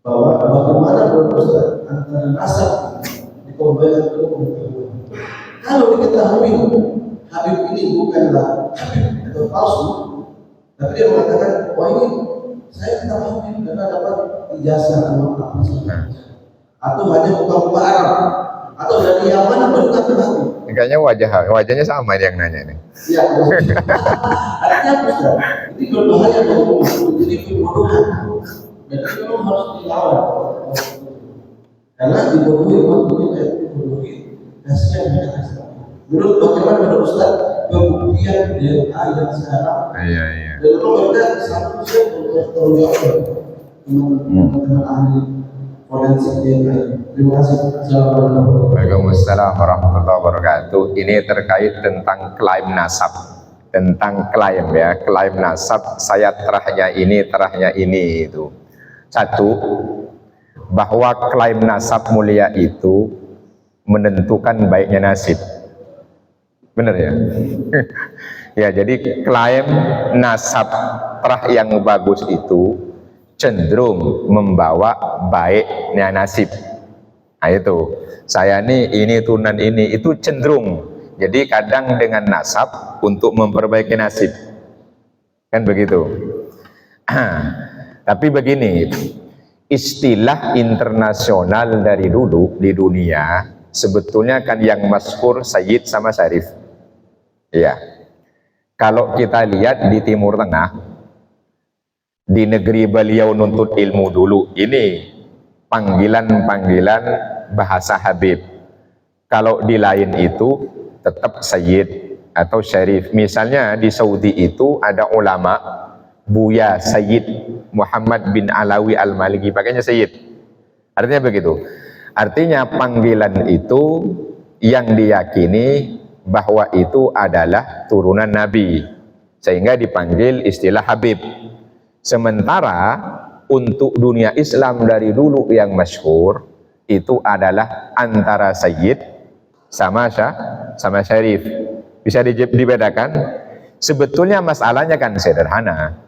Bahwa bagaimana berusaha antara nasab dikombinasi dengan pengetahuan. Kalau diketahui Habib ini bukanlah Habib atau palsu, tapi dia mengatakan, wah ini saya kenal Habib karena dapat ijazah atau apa saja, atau hanya buka-buka Arab, atau dari Yaman baru kenal. Kayaknya wajahnya sama yang nanya nih. Ya, artinya apa Ustaz? Ini berbahaya kalau jadi pembodohan. Dan itu memang harus dilawan. Karena dibodohi waktunya kayak dibodohi, kasihan mereka. Menurut bagaimana menurut Ustaz pembuktian DNA yang sekarang? Iya. Dan itu mereka satu set untuk terjawab teman-teman ahli forensik DNA. Terima kasih. Assalamualaikum. Waalaikumsalam warahmatullahi wabarakatuh. Ini terkait tentang klaim nasab. Tentang klaim ya, klaim nasab, saya terahnya ini itu. Satu, bahwa klaim nasab mulia itu menentukan baiknya nasib. Benar ya? Ya, jadi klaim nasab terah yang bagus itu cenderung membawa baiknya nasib. Nah itu, saya nih ini turunan ini, itu cenderung. Jadi kadang dengan nasab untuk memperbaiki nasib. Kan begitu. Tapi begini, istilah internasional dari dulu di dunia sebetulnya kan yang masyhur Sayyid sama Syarif. Ya, kalau kita lihat di Timur Tengah, di negeri beliau nuntut ilmu dulu, ini panggilan-panggilan bahasa Habib. Kalau di lain itu tetap Sayyid atau Syarif. Misalnya di Saudi itu ada ulama Buya Sayyid Muhammad bin Alawi Al-Maliki, pakainya Sayyid. Artinya begitu. Artinya panggilan itu yang diyakini bahwa itu adalah turunan Nabi, sehingga dipanggil istilah Habib. Sementara untuk dunia Islam dari dulu yang masyhur itu adalah antara Sayyid sama Syarif. Bisa dibedakan? Sebetulnya masalahnya kan sederhana.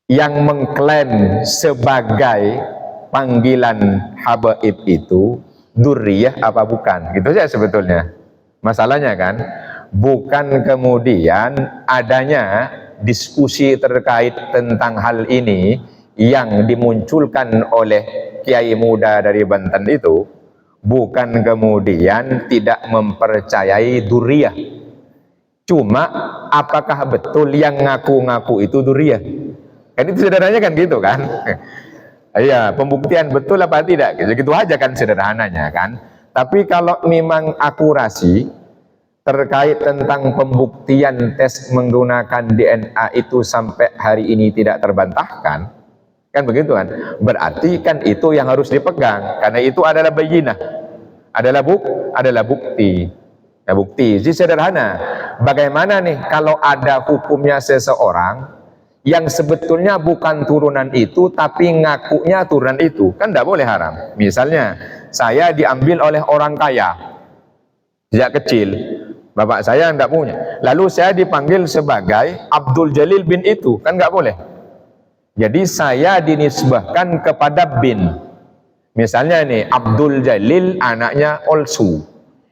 Yang mengklaim sebagai panggilan habaib itu durriyah apa bukan? Gitu saja sebetulnya. Masalahnya kan bukan kemudian adanya diskusi terkait tentang hal ini yang dimunculkan oleh kiai muda dari Banten itu, bukan kemudian tidak mempercayai durriyah. Cuma apakah betul yang ngaku-ngaku itu durriyah? Kan itu sederhananya kan gitu kan. Iya, pembuktian betul apa tidak? Gitu aja kan sederhananya kan. Tapi kalau memang akurasi terkait tentang pembuktian tes menggunakan DNA itu sampai hari ini tidak terbantahkan, kan begitu kan? Berarti kan itu yang harus dipegang, karena itu adalah bayyinah, adalah bukti. Ya, bukti. Jadi sederhana. Bagaimana nih kalau ada hukumnya seseorang yang sebetulnya bukan turunan itu tapi ngakunya turunan itu, kan tidak boleh haram. Misalnya saya diambil oleh orang kaya sejak kecil, bapak saya tidak punya, lalu saya dipanggil sebagai Abdul Jalil bin itu, kan nggak boleh. Jadi saya dinisbahkan kepada bin. Misalnya nih Abdul Jalil anaknya Olsu,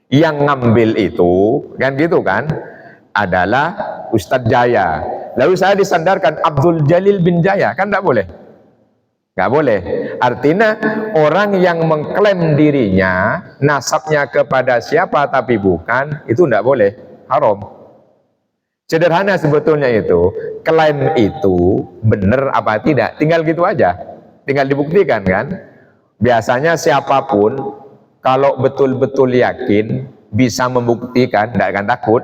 yang ngambil itu kan gitu kan adalah Ustadz Jaya. Lalu saya disandarkan Abdul Jalil bin Jaya, kan tidak boleh. Nggak boleh. Artinya orang yang mengklaim dirinya nasabnya kepada siapa tapi bukan, itu tidak boleh, haram. Sederhana sebetulnya itu. Klaim itu benar apa tidak, tinggal gitu aja, tinggal dibuktikan kan. Biasanya siapapun kalau betul-betul yakin bisa membuktikan, tidak akan takut.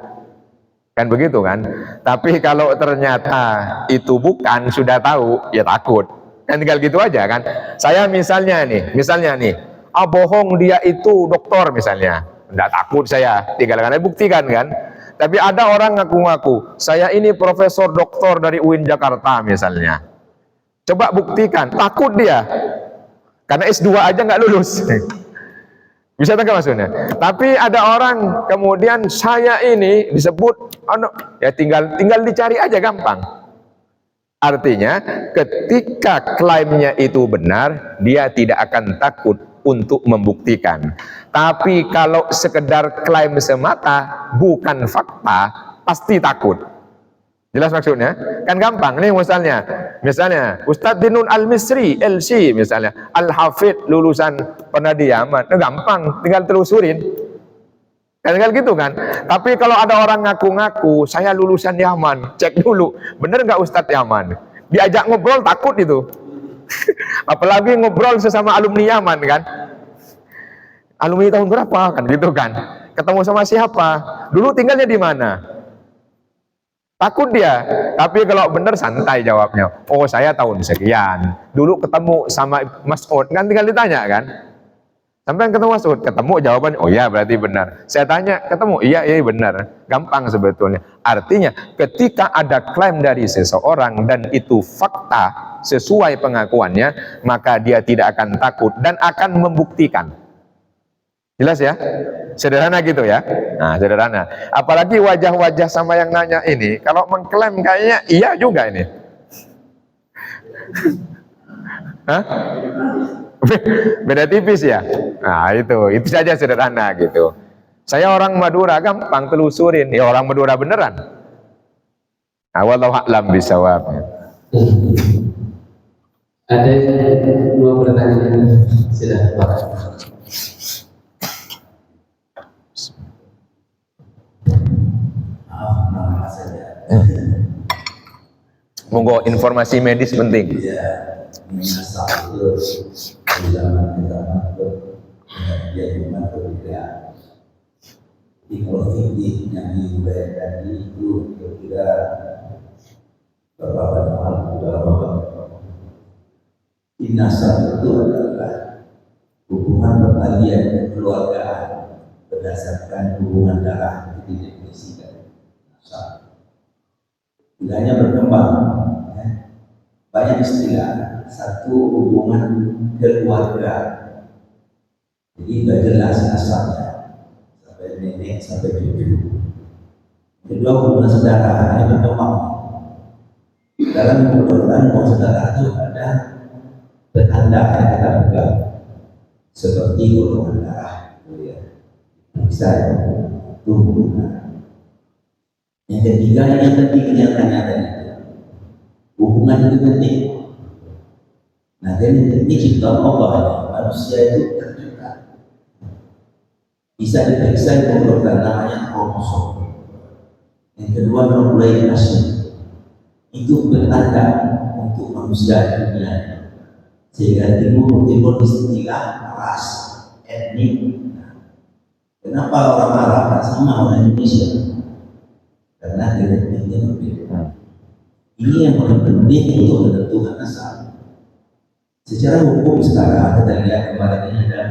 Kan begitu kan? Tapi kalau ternyata itu bukan, sudah tahu, ya takut. Kan tinggal gitu aja kan. Saya misalnya nih, bohong dia itu doktor misalnya. Enggak takut saya, tinggal kan buktikan kan. Tapi ada orang ngaku-ngaku, saya ini profesor doktor dari UIN Jakarta misalnya. Coba buktikan, takut dia. Karena S2 aja nggak lulus. Bisa tangkap maksudnya? Tapi ada orang kemudian saya ini disebut ya tinggal dicari aja gampang. Artinya ketika klaimnya itu benar, dia tidak akan takut untuk membuktikan. Tapi kalau sekedar klaim semata bukan fakta, pasti takut. Jelas maksudnya? Kan gampang nih misalnya Ustadz Dinun Al-Misri LC misalnya, Al-Hafidh lulusan Penadiaman, gampang, tinggal telusurin. Kan tinggal gitu kan. Tapi kalau ada orang ngaku-ngaku saya lulusan Yaman, cek dulu, bener nggak Ustadz Yaman? Diajak ngobrol takut itu. Apalagi ngobrol sesama alumni Yaman kan. Alumni tahun berapa kan gitu kan. Ketemu sama siapa? Dulu tinggalnya di mana? Takut dia. Tapi kalau benar santai jawabnya. Oh saya tahun sekian. Dulu ketemu sama Mas Ud, kan tinggal ditanya kan. Sampai ketemu Mas Ud, ketemu jawabannya, oh iya berarti benar. Saya tanya, ketemu, iya benar. Gampang sebetulnya. Artinya ketika ada klaim dari seseorang dan itu fakta sesuai pengakuannya, maka dia tidak akan takut dan akan membuktikan. Jelas ya? Sederhana gitu ya. Nah, sederhana. Apalagi wajah-wajah sama yang nanya ini, kalau mengklaim kayaknya iya juga ini. Hah? Beda tipis ya? Nah, itu saja sederhana gitu. Saya orang Madura, gampang telusurin. Ya orang Madura beneran. Wallahu a'lam bishawab. Ada yang mau bertanya? Silakan. Monggo, informasi medis penting. Ya, masalah itu zaman dia memang berbeda. Kalau tinggi yang dibayar tadi itu kira-kira beberapa tahun beberapa inasab itu adalah hubungan pertalian kekeluargaan berdasarkan hubungan darah itu didefinisikan nasab. Tidak hanya berkembang, ya, banyak istilah. Satu, hubungan keluarga, jadi sudah jelas nasabnya sampai nenek sampai cucu. Kedua, hubungan saudara ini berkembang. Dalam kedokteran hubungan saudara itu ada bertanda yang kita pegang seperti golongan darah, ya. Bisa tubuh. Yang ketiga, yang penting kelihatannya tadi, hubungan itu penting. Nah, dari ini ciptaan Allah, manusia itu tercipta bisa diperiksa di kedokteran namanya kromosom. Yang kedua, nuklein asid itu bertanda untuk manusia di dunia, sehingga timbul istilah ras, etnik. Kenapa orang Arab sama orang Indonesia? Karena genetiknya berbeda. Ini yang paling penting untuk menentukan nasab. Secara hukum sekarang kita lihat kemarin ini ada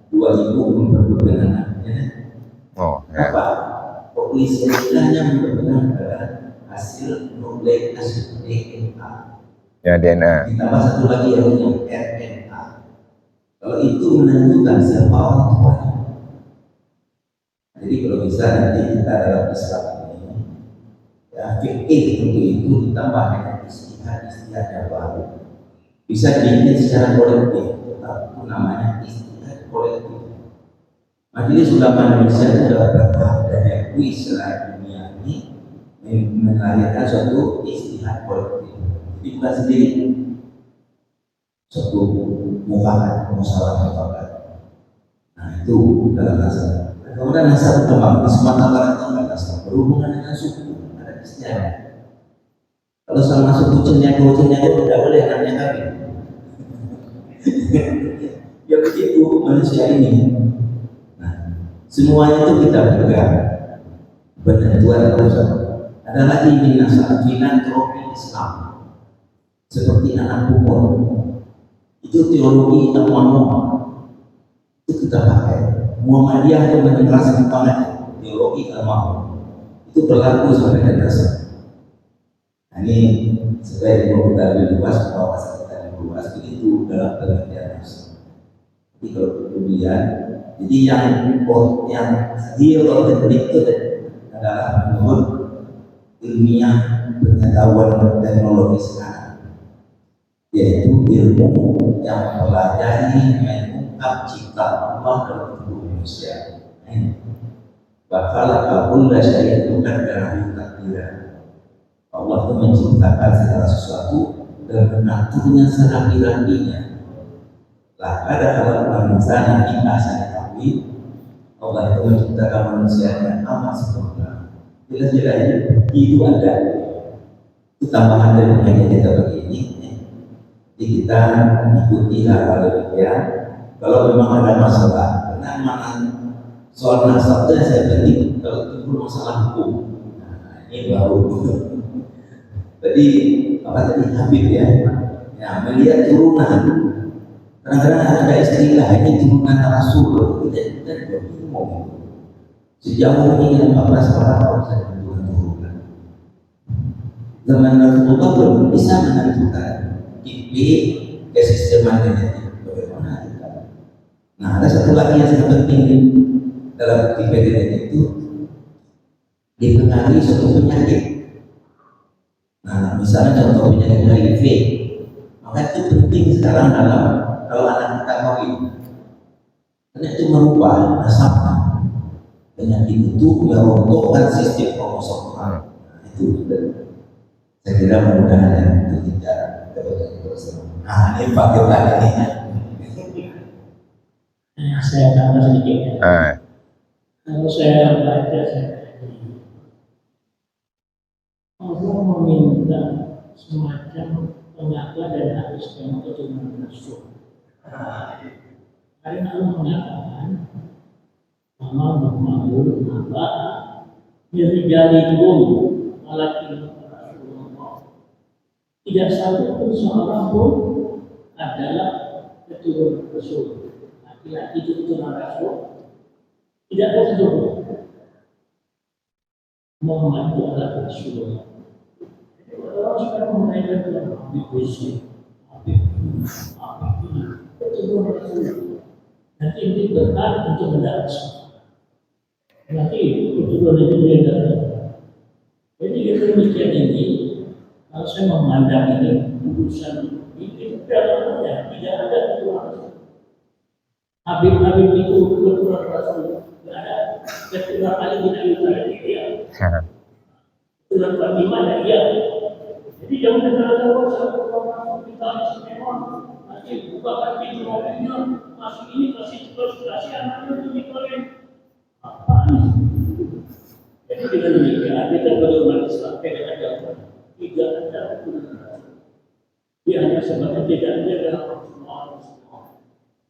2 ibu memperdukan anaknya. Oh, ya. Apa? Polisi hanya memperkenalkan hasil nukleik asid DNA. Ya, DNA. Ditambah satu lagi yang RNA. Kalau itu menentukan siapa orang tuanya. Jadi kalau bisa nanti kita dalam Islam ini, ya fikih untuk itu ditambah dengan istihad yang baru. Bisa dilihat secara kolektif, itu namanya istihad kolektif. Majelis Ulama Indonesia sudah berhak dan diakui secara dunia ini melahirkan suatu istihad kolektif. Jadi bukan sendiri, suatu mufakat, musawarah. Nah itu dalam nasab. Kemudian nasab berkembang di Sumatera Barat itu ada nasab berhubungan dengan suku, ada istiadat. Kalau sama suku Cenyago tidak boleh namanya kawin. Ya begitu manusia ini. Nah, semuanya itu kita pegang penentuan nasab. Ada lagi ini nasab filantropi Islam, seperti anak pupur. Itu teologi Muhammad. Itu kita pakai. Muhammadiyah itu menjelaskan banget teologi agama itu berlaku sampai ke dasar. Nah, ini sebagai kita lebih luas, bahwa kita lebih luas begitu dalam pengertian nasab. Jadi kalau kemudian, jadi yang real otentik itu adalah menurut ilmiah pengetahuan teknologi sekarang, yaitu ilmu yang mempelajari mengungkap cipta Allah dalam tubuh manusia. Bakal kulla syai'in muqaddaran taqdiran. Allah itu menciptakan segala sesuatu dan mengaturnya serapi-rapinya. Lah ada kalau manusia yang kita ketahui, Allah itu menciptakan manusia yang amat sempurna. Jelas-jelas itu ada. Itu tambahan dari yang kita begini. Jadi kita ikuti hal-hal demikian. Kalau memang ada masalah, karena soal nasab itu saya penting kalau timbul masalah hukum. Nah, ini baru. Jadi apa tadi Habib ya melihat turunan. Kadang-kadang ada istilah ini turunan Rasul. Kita bingung. Sejauh ini 14 tahun saya menentukan turunan. Zaman Rasulullah belum bisa menentukan tipe kesisteman genetik bagaimana. Nah, ada satu lagi yang sangat penting dalam tipe genetik itu dipengaruhi suatu penyakit. Nah, misalnya contoh penyakit HIV, maka itu penting sekarang dalam kalau anak kita kawin, karena itu merubah nasabnya. Penyakit itu merontokkan sistem kromosom. Nah, itu saya kira mudah-mudahan itu tidak dapat bersama. Nah, ini pakai lagi nih. Saya tambah sedikit. Kalau saya baca, Allah meminta semacam pengakuan dan harus yang cuma bersyukur. Karena Allah mengatakan, Allah bermakmur apa Yirjalikum Malakin Rasulullah. Tidak satu pun seorang pun adalah keturunan Rasul. laki-laki itu keturunan Rasul, tidak betul. Muhammad itu adalah Rasulullah. Jadi orang sekarang mengaitkan dengan Habib Rizik, Habib ini, keturunan Rasulullah. Nanti ini berkah untuk mendapat semua. Nanti keturunan itu beda. Jadi demikian ini, kalau saya memandang ini urusan ini dalamnya tidak ada keturunan. Habib-habib itu keturunan Rasul, tidak ada keturunan Ali bin Abi Thalib dia. Keturunan Fatimah dia. Jadi jangan kata-kata saya kita istimewa. Nanti bukakan pintu mobilnya, masih ini kasih anaknya itu dikawin. Apa ini? Jadi dengan demikian kita bagaimana Islam pegang agama tidak ada keturunan. Dia hanya sebagai tidak ada dalam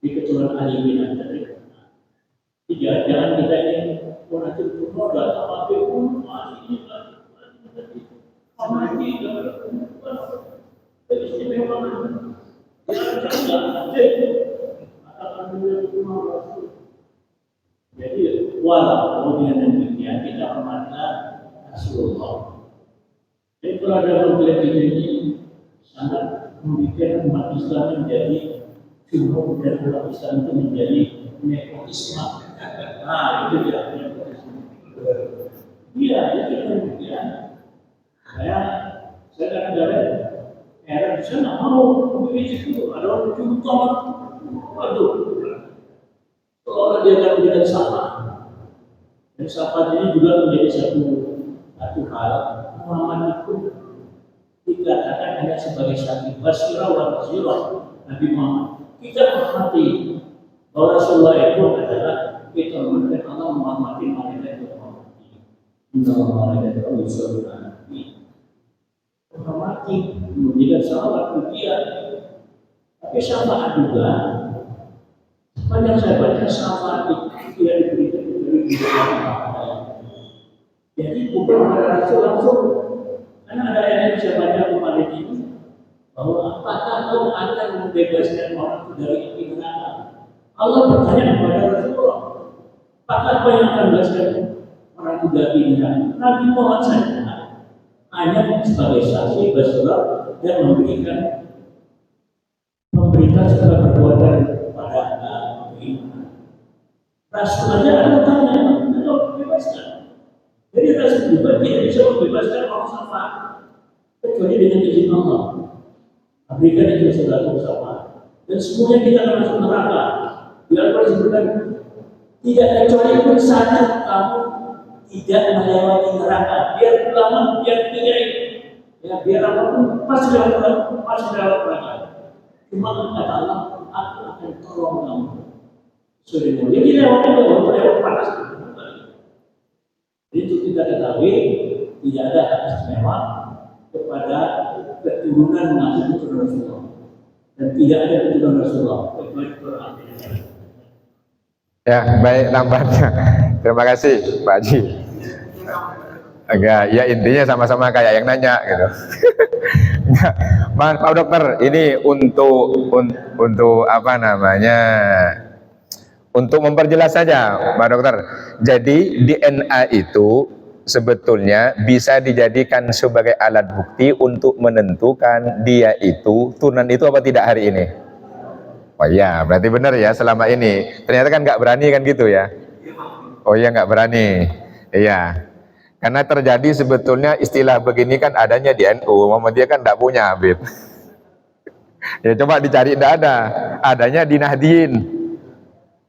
di keturunan Ali bin Abi Thalib. Jangan kita ini orang itu modal apa pun masih ini ini istimewa jadi walau dengan demikian kita memandang Rasulullah. Jadi kalau ada konflik ini sangat membuat umat Islam menjadi jumhur dan umat Islam itu menjadi nepotisme. Nah itu dia nepotisme. Iya itu demikian. Saya kadang-kadang heran, saya nggak mau memilih itu. Ada orang contoh, waduh, kalau dia akan menjadi sama, dan sahabat ini juga menjadi satu hal. Muhammad itu dikatakan hanya sebagai satu basirah wa basirah Nabi Muhammad. Kita menghormati bahwa Rasulullah itu adalah kita menghormati Allah menghormati malaikat itu menghormati. Inna malaikat itu surga Nabi. Menghormati, memberikan salawat dia. Tapi syafaat juga. Sepanjang saya baca syafaat itu tidak diberikan dari jadi bukan pada Rasul langsung. Karena ada yang saya baca kemarin ini bahwa apakah kau akan membebaskan orang itu dari api neraka? Allah bertanya kepada Rasulullah, apakah kau yang akan membebaskan orang itu dari api neraka? Nabi Muhammad saja hanya sebagai saksi bersurat dan memberikan segala perbuatan pada beriman. Rasul saja ada tanya, kalau bebaskan. Jadi Rasul juga tidak bisa membebaskan orang sama kecuali dengan izin Allah. Berikan itu segala sama. Dan semuanya kita akan masuk neraka. Biar Allah sebutkan tidak kecuali pun satu kamu tidak melewati neraka. Biar ulama, biar kiai, ya biar apapun pasti lewat neraka. Cuma kata Allah, aku akan tolong kamu. Sudah jadi lewat panas. Itu kita ketahui tidak ada hak istimewa kepada keturunan Nabi keturunan Rasulullah dan tidak ada keturunan Rasulullah kecuali Quran. Ya baik nampaknya. Terima kasih Pak Haji. Agak ya intinya sama-sama kayak yang nanya gitu. Pak Dokter, ini untuk apa namanya? Untuk memperjelas saja, Pak Dokter. Jadi DNA itu sebetulnya bisa dijadikan sebagai alat bukti untuk menentukan dia itu turunan itu apa tidak hari ini. Oh iya, berarti benar ya selama ini. Ternyata kan nggak berani kan gitu ya. Oh iya nggak berani. Iya. Karena terjadi sebetulnya istilah begini kan adanya di NU. Muhammadiyah kan nggak punya Habib. Ya coba dicari, nggak ada. Adanya di Nahdien.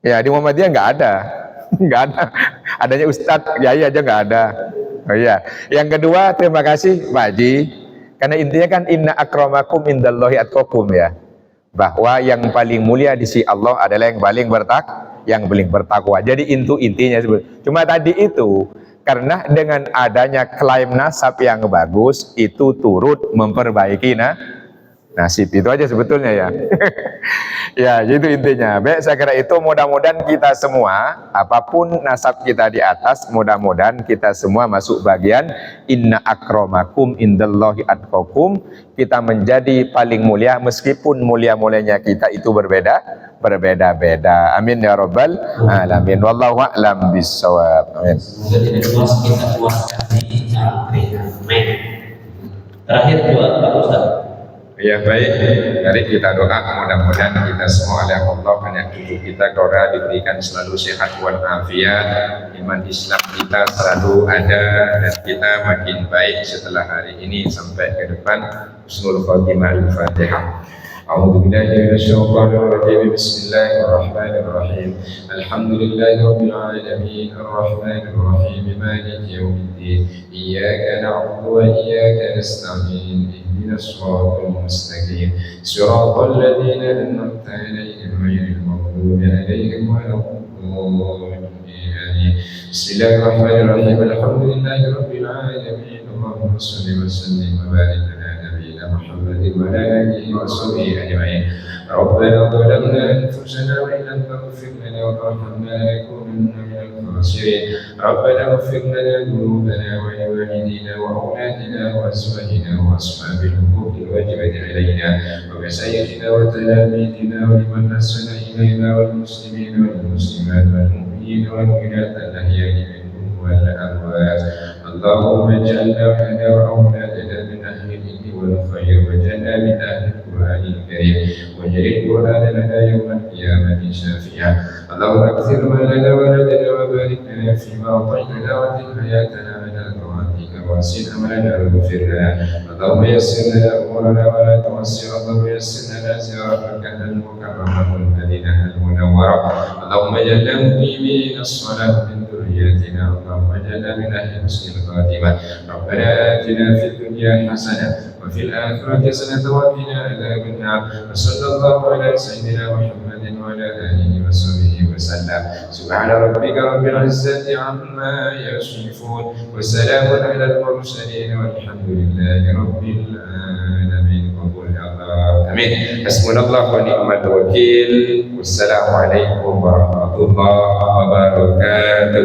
Ya di Muhammadiyah nggak ada. Nggak ada. Adanya Ustadz Kiai aja nggak ada. Oh iya. Yang kedua, terima kasih Pak Haji. Karena intinya kan inna akramakum indallahi atqakum ya. Bahwa yang paling mulia di sisi Allah adalah yang paling bertakwa. Jadi intinya cuma tadi itu karena dengan adanya klaim nasab yang bagus itu turut memperbaiki Nasib itu aja sebetulnya ya. Ya, itu intinya. Baik, saya kira itu mudah-mudahan kita semua, apapun nasab kita di atas, mudah-mudahan kita semua masuk bagian inna akramakum indallahi atqakum. Kita menjadi paling mulia meskipun mulia-mulianya kita itu berbeda-beda. Amin ya rabbal alamin. Wallahu a'lam bissawab. Amin. Semoga tidak puas kita puaskan di angkringan. Terakhir doa Pak Ustaz. Ya baik, mari kita doa mudah-mudahan kita semua oleh Allah hanya tubuh kita doa diberikan selalu sehat walafiat, iman Islam kita selalu ada dan kita makin baik setelah hari ini sampai ke depan. Husnul Khotimah. Al-Fatihah. أعوذ بالله من الشيطان الرجيم بسم الله الرحمن الرحيم الحمد لله رب العالمين الرحمن الرحيم مالك يوم الدين إياك نعبد وإياك نستعين اهدنا الصراط المستقيم صراط الذين أنعمت عليهم غير المغضوب عليهم ولا الضالين بسم الله الرحمن الرحيم الحمد لله رب العالمين اللهم صل وسلم وبارك على نبينا محمد وعلى آله وصحبه أجمعين ربنا ظلمنا أنفسنا وإن لم تغفر لنا وترحمنا لنكونن من الخاسرين ربنا اغفر لنا ذنوبنا ولوالدينا وأولادنا وأزواجنا وأصحاب الحقوق الواجبة علينا ومشايخنا وتلاميذنا ولمن أحسن إلينا والمسلمين والمسلمات والمؤمنين والمؤمنات الأحياء منهم والأموات اللهم اجعلنا وحنا وأولادنا من أهل العلم والخير واجعلنا من أهل القرآن الكريم واجعل القرآن لنا يوم القيامة شافعا اللهم اكثر مالنا ولدنا وبارك لنا فيما أعطيتنا وزد حياتنا على طاعتك واحسن أمرنا واغفر لنا اللهم يسر لنا أمورنا ولا تعسر اللهم يسر لنا زيارتك المكرمة والمدينة المنورة اللهم اجعلنا مقيمين الصلاة من ذريتنا اللهم اجعلنا من أهل حسن الخاتمة ربنا آتنا في الدنيا حسنة وفي الآخرة حسنة وقنا عذاب النار وصلى الله على سيدنا محمد وعلى آله وصحبه وسلم سبحان ربك رب العزة عما يصفون وسلام على المرسلين والحمد لله رب العالمين وقل الله آمين حسبنا الله ونعم الوكيل والسلام عليكم ورحمة الله وبركاته.